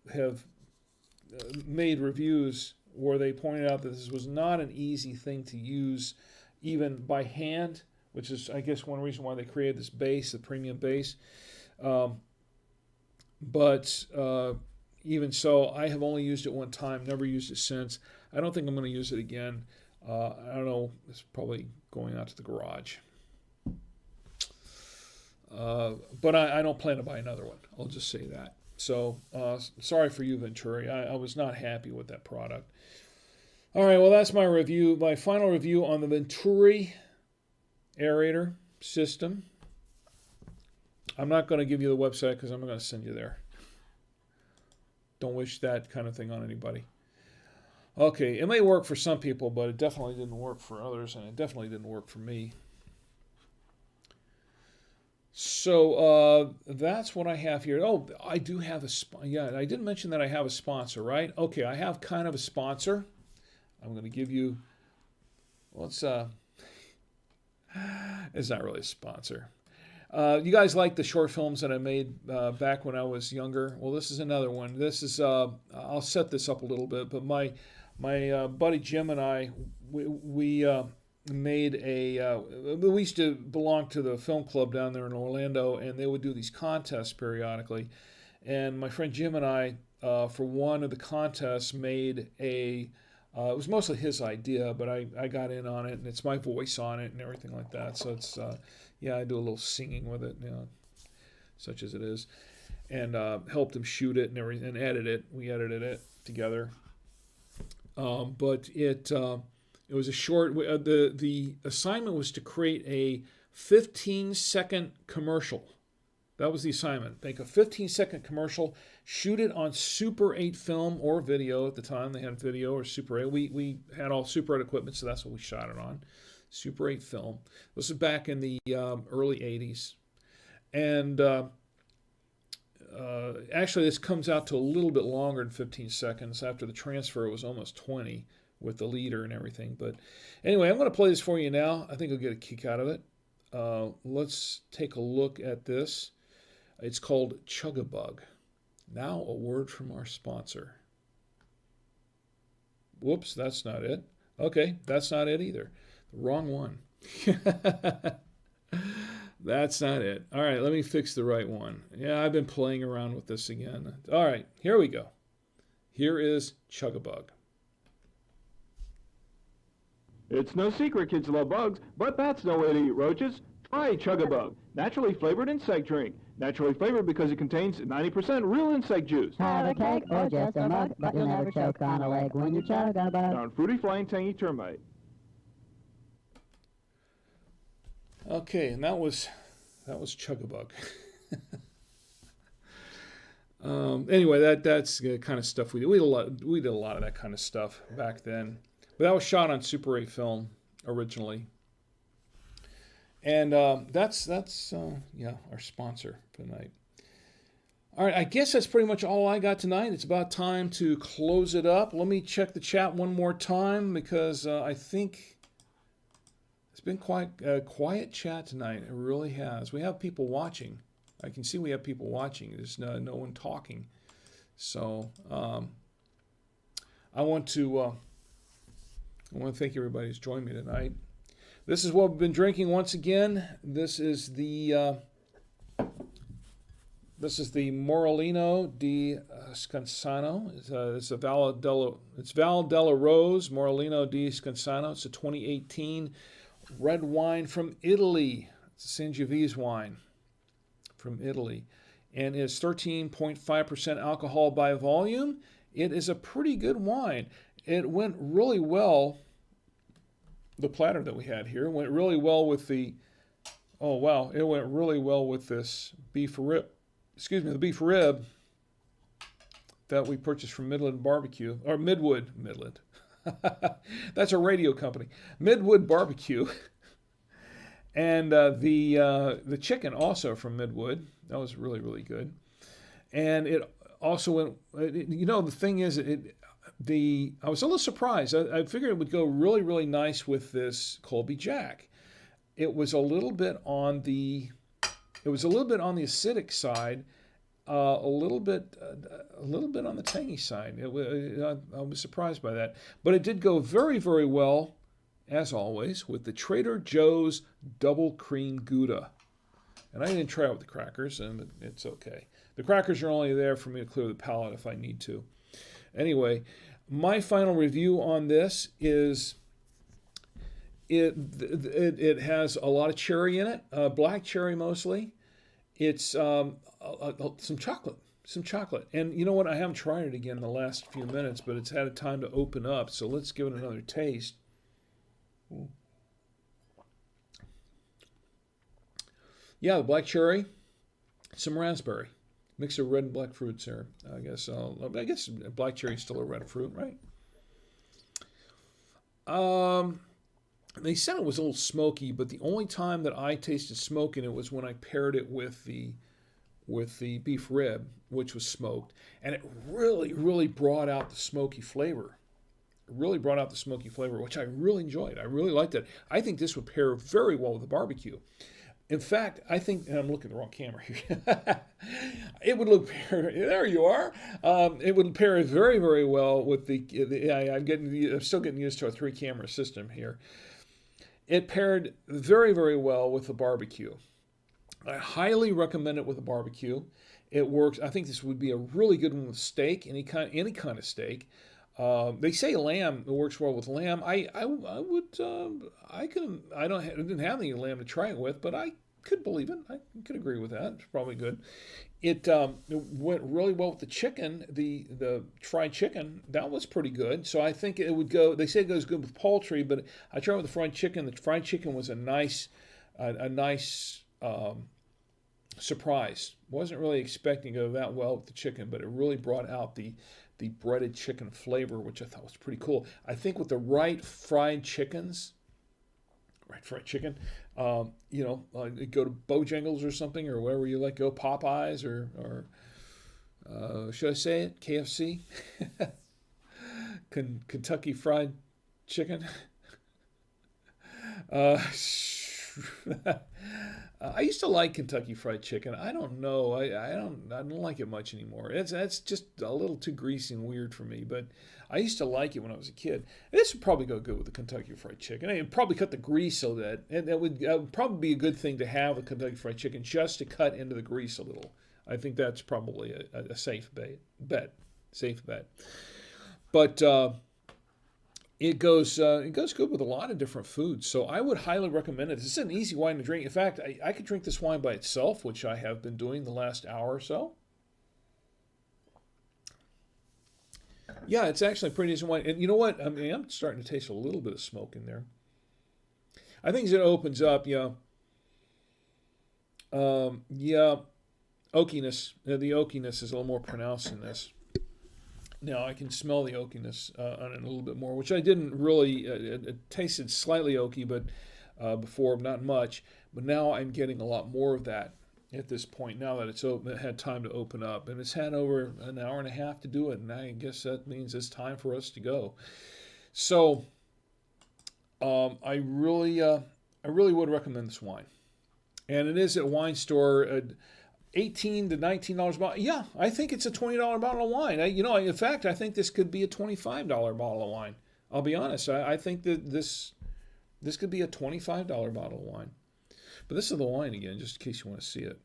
made reviews where they pointed out that this was not an easy thing to use, even by hand, which is, I guess, one reason why they created this base, the premium base. But even so, I have only used it one time, never used it since. I don't think I'm going to use it again. I don't know, it's probably going out to the garage. But I don't plan to buy another one. I'll just say that. So sorry for you, Venturi. I was not happy with that product. All right, well, that's my review, my final review on the Venturi aerator system. I'm not going to give you the website because I'm not going to send you there. Don't wish that kind of thing on anybody. Okay, it may work for some people, but it definitely didn't work for others, and it definitely didn't work for me. So that's what I have here. Oh, I do have a I didn't mention that I have a sponsor, right? Okay, I have kind of a sponsor. I'm going to give you, it's not really a sponsor. You guys like the short films that I made back when I was younger? Well, this is another one. This is, I'll set this up a little bit, but my buddy Jim and I, we made we used to belong to the film club down there in Orlando, and they would do these contests periodically. And my friend Jim and I, for one of the contests, made it was mostly his idea, but I got in on it, and it's my voice on it and everything like that. So it's, I do a little singing with it, such as it is, and helped him shoot it and everything, and edit it. We edited it together. But it was a short. The assignment was to create a 15-second commercial. That was the assignment. Make a 15-second commercial, shoot it on Super 8 film or video at the time. They had video or Super 8. We had all Super 8 equipment, so that's what we shot it on. Super 8 film. This is back in the early 80s. And actually, this comes out to a little bit longer than 15 seconds. After the transfer, it was almost 20 with the leader and everything. But anyway, I'm going to play this for you now. I think you'll get a kick out of it. Let's take a look at this. It's called Chug-a-Bug. Now a word from our sponsor. Whoops, that's not it. Okay, that's not it either. The wrong one. That's not it. All right, let me fix the right one. Yeah, I've been playing around with this again. All right, here we go. Here is Chug-a-Bug. It's no secret kids love bugs, but that's no way to eat roaches. Try Chug-a-Bug, naturally flavored insect drink. Naturally flavored because it contains 90% real insect juice. Have a cake or just a mug, but you'll never choke on a leg when you chug-a-bug. On fruity, flying, tangy termite. Okay, and that was Chug-a-Bug. Anyway, that's the kind of stuff we did. We did a lot of that kind of stuff back then. But that was shot on Super 8 film originally. And that's our sponsor for the night. All right, I guess that's pretty much all I got tonight. It's about time to close it up. Let me check the chat one more time because I think it's been quite a quiet chat tonight. It really has. We have people watching. I can see we have people watching. There's no one talking. So I want to thank everybody who's joined me tonight. This is what we've been drinking once again. This is the Morelino Di Scanzano. It's Val delle Rose Morelino Di Scanzano. It's a 2018 red wine from Italy. It's a Sangiovese wine from Italy, and it's 13.5% alcohol by volume. It is a pretty good wine. It went really well. The platter that we had here went really well with the. Oh wow! It went really well with this beef rib. Excuse me, the beef rib that we purchased from Midland Barbecue or Midwood. That's a radio company. Midwood Barbecue. And the chicken also from Midwood. That was really, really good. And it also went, the thing is, I was a little surprised. I figured it would go really, really nice with this Colby Jack. It was a little bit on the acidic side, a little bit on the tangy side. I was surprised by that. But it did go very, very well, as always, with the Trader Joe's Double Cream Gouda. And I didn't try it with the crackers, and it's okay. The crackers are only there for me to clear the palate if I need to. Anyway, my final review on this is it has a lot of cherry in it, black cherry mostly. It's some chocolate. And you know what? I haven't tried it again in the last few minutes, but it's had a time to open up, so let's give it another taste. Yeah, the black cherry, some raspberry, mix of red and black fruits there. I guess black cherry is still a red fruit, right? They said it was a little smoky, but the only time that I tasted smoke in it was when I paired it with the beef rib, which was smoked, and it really, really brought out the smoky flavor. Which I really enjoyed. I really liked it. I think this would pair very well with the barbecue. In fact, I think, and I'm looking at the wrong camera here. It would look, there you are. It would pair very, very well with I'm still getting used to a 3-camera system here. It paired very, very well with the barbecue. I highly recommend it with a barbecue. It works. I think this would be a really good one with steak, any kind of steak. They say lamb works well with lamb. I didn't have any lamb to try it with, but I could believe it. I could agree with that. It's probably good. It went really well with the chicken, the fried chicken. That was pretty good. So I think it would go. They say it goes good with poultry, but I tried with the fried chicken. The fried chicken was a nice surprise. Wasn't really expecting to go that well with the chicken, but it really brought out the breaded chicken flavor, which I thought was pretty cool. I think with the right fried chicken, go to Bojangles or something, or wherever you like go, Popeyes, or should I say it, KFC? Kentucky Fried Chicken. I used to like Kentucky Fried Chicken. I don't know. I don't like it much anymore. That's just a little too greasy and weird for me. But I used to like it when I was a kid. This would probably go good with the Kentucky Fried Chicken. I'd probably cut the grease so that would probably be a good thing to have with Kentucky Fried Chicken, just to cut into the grease a little. I think that's probably a safe bet. Safe bet. But it goes good with a lot of different foods, so I would highly recommend it. This is an easy wine to drink. In fact, I could drink this wine by itself, which I have been doing the last hour or so. Yeah, it's actually a pretty decent wine. And you know what? I mean, I'm starting to taste a little bit of smoke in there. I think as it opens up, oakiness. The oakiness is a little more pronounced in this. Now I can smell the oakiness on it a little bit more, which I didn't really. It tasted slightly oaky, but before not much. But now I'm getting a lot more of that at this point. Now that it had time to open up, and it's had over an hour and a half to do it, and I guess that means it's time for us to go. So I really would recommend this wine, and it is at Winestore. $18 to $19 a bottle. Yeah, I think it's a $20 bottle of wine. In fact, I think this could be a $25 bottle of wine. I'll be honest. I think that this could be a $25 bottle of wine. But this is the wine again, just in case you want to see it.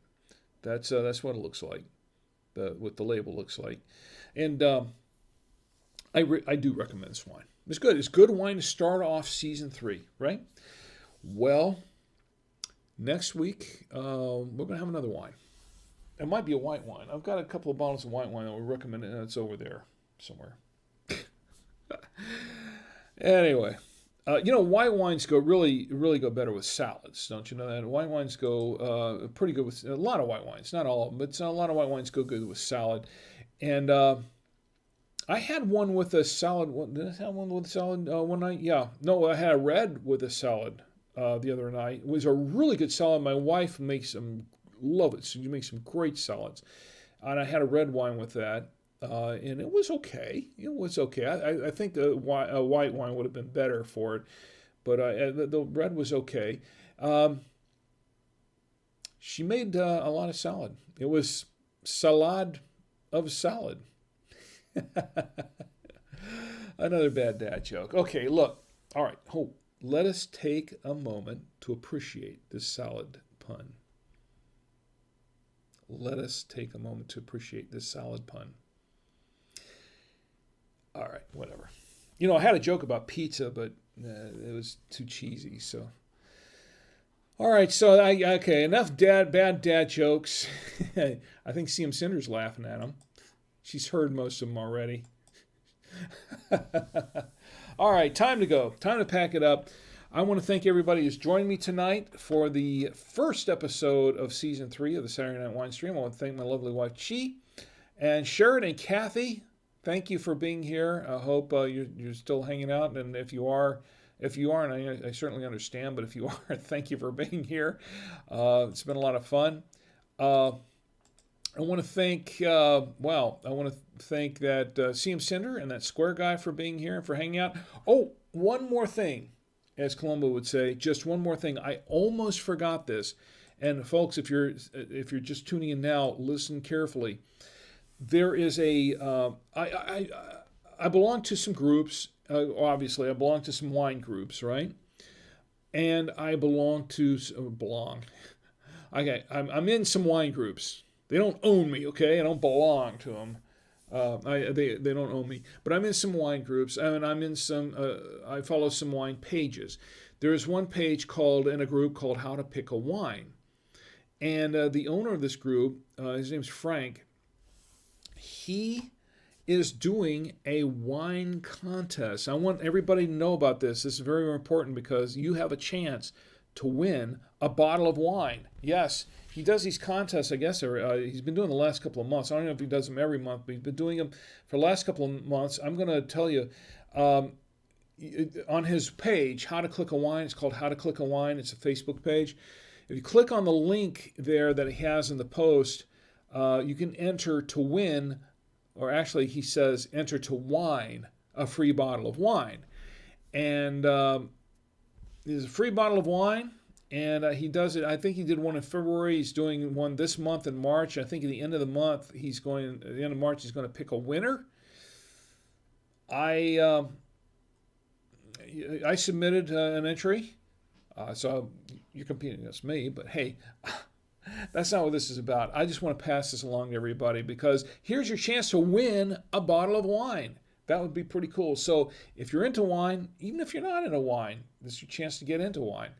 That's what it looks like. What the label looks like. And I do recommend this wine. It's good. It's good wine to start off season 3, right? Well, next week we're going to have another wine. It might be a white wine. I've got a couple of bottles of white wine that we recommend, and it's over there somewhere. Anyway, white wines really go better with salads. Don't you know that? White wines go pretty good with a lot of white wines. Not all of them, but a lot of white wines go good with salad. And I had one with a salad. Did I have one with a salad one night? Yeah. No, I had a red with a salad the other night. It was a really good salad. My wife makes love it. She makes some great salads. And I had a red wine with that. And it was okay. I think a white wine would have been better for it. But the red was okay. She made a lot of salad. It was salad of salad. Another bad dad joke. Okay, look. All right. Let us take a moment to appreciate this salad pun. Let us take a moment to appreciate this salad pun. All right, whatever. I had a joke about pizza, but it was too cheesy, so. All right, so okay, enough bad dad jokes. I think CM Cinder's laughing at them. She's heard most of them already. All right, time to go. Time to pack it up. I want to thank everybody who's joined me tonight for the first episode of Season 3 of the Saturday Night Wine Stream. I want to thank my lovely wife, Chi, and Sharon and Kathy. Thank you for being here. I hope you're still hanging out, and if you are, and I certainly understand, but if you are, thank you for being here. It's been a lot of fun. I want to thank, that CM Cinder and that Square guy for being here and for hanging out. Oh, one more thing, as Columbo would say, just one more thing. I almost forgot this. And folks, if you're just tuning in now, listen carefully. There is I belong to some groups. Obviously, I belong to some wine groups, right? And I I'm in some wine groups. They don't own me, okay? I don't belong to them. They don't own me. But I'm in some wine groups, and I'm in some. I follow some wine pages. There is one page in a group called How to Pick a Wine, and the owner of this group, his name's Frank. He is doing a wine contest. I want everybody to know about this. This is very important because you have a chance to win a bottle of wine. Yes, he does these contests, I guess. He's been doing the last couple of months. I don't know if he does them every month, but he's been doing them for the last couple of months. I'm going to tell you, on his page, How to Click a Wine, it's called How to Click a Wine. It's a Facebook page. If you click on the link there that he has in the post, you can enter to win, or actually he says enter to wine, a free bottle of wine. And there's a free bottle of wine, and he does it. I think he did one in February. He's doing one this month in March. I think at the end of March, he's going to pick a winner. I submitted an entry, so you're competing against me, but hey, that's not what this is about. I just want to pass this along to everybody because here's your chance to win a bottle of wine. That would be pretty cool. So if you're into wine, even if you're not into wine, this is your chance to get into wine.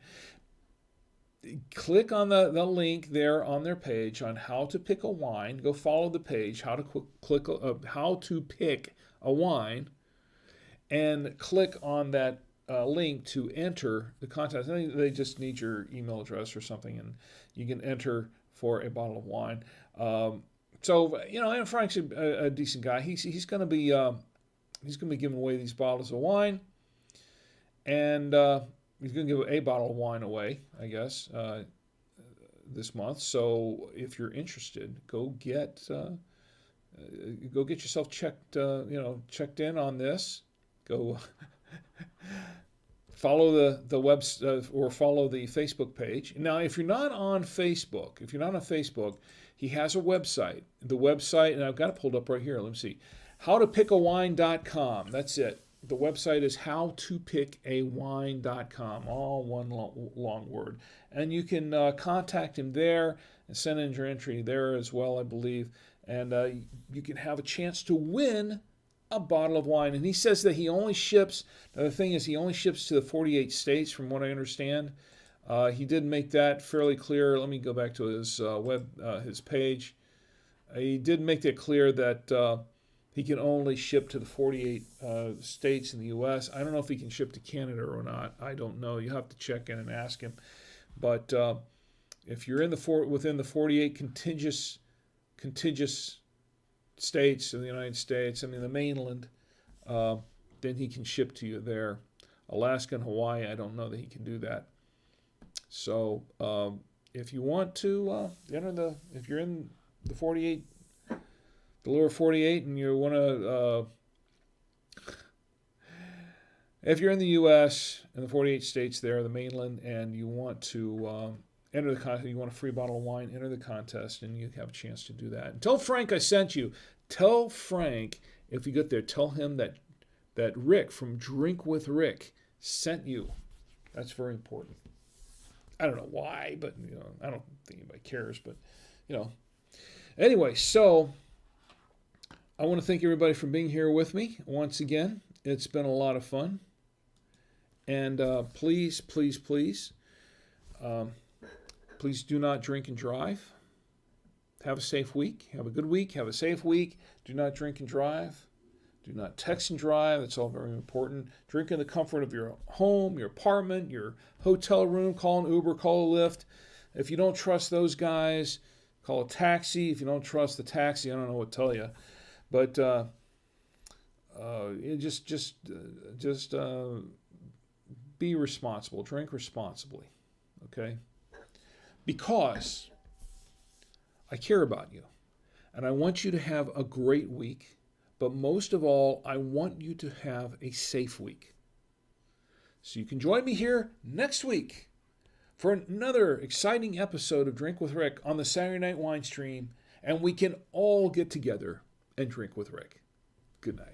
Click on the link there on their page on how to pick a wine. Go follow the page, how to pick a wine, and click on that link to enter the contest. I think they just need your email address or something, and you can enter for a bottle of wine. And Frank's a decent guy. He's going to be giving away these bottles of wine, and he's going to give a bottle of wine away, I guess, this month. So if you're interested, go get yourself checked in on this. Go follow the web or follow the Facebook page. Now, if you're not on Facebook, he has a website. The website, and I've got it pulled up right here. Let me see. howtopickawine.com. That's it. The website is howtopickawine.com, all one long word. And you can contact him there and send in your entry there as well, I believe. And you can have a chance to win a bottle of wine. And he says that he only ships, now the thing is, he only ships to the 48 states, from what I understand. He did make that fairly clear. Let me go back to his his page. He did make that clear that he can only ship to the 48 states in the U.S. I don't know if he can ship to Canada or not. I don't know. You have to check in and ask him. But if you're in within the 48 contiguous states of the United States, I mean the mainland, then he can ship to you there. Alaska and Hawaii, I don't know that he can do that. So if you want to if you're in the 48, the lower 48, and you want to, if you're in the U.S. and the 48 states there, the mainland, and you want to enter the contest, you want a free bottle of wine, enter the contest, and you have a chance to do that. And tell Frank I sent you. Tell Frank, if you get there, tell him that Rick from Drink with Rick sent you. That's very important. I don't know why, but I don't think anybody cares, but Anyway, so I want to thank everybody for being here with me once again. It's been a lot of fun. And please do not drink and drive. Have a safe week. Have a good week. Have a safe week. Do not drink and drive. Do not text and drive. That's all very important. Drink in the comfort of your home, your apartment, your hotel room. Call an Uber, call a Lyft. If you don't trust those guys, call a taxi. If you don't trust the taxi, I don't know what to tell you. But just be responsible. Drink responsibly. Okay? Because I care about you. And I want you to have a great week. But most of all, I want you to have a safe week. So you can join me here next week for another exciting episode of Drink with Rick on the Saturday Night Wine Stream. And we can all get together and drink with Rick. Good night.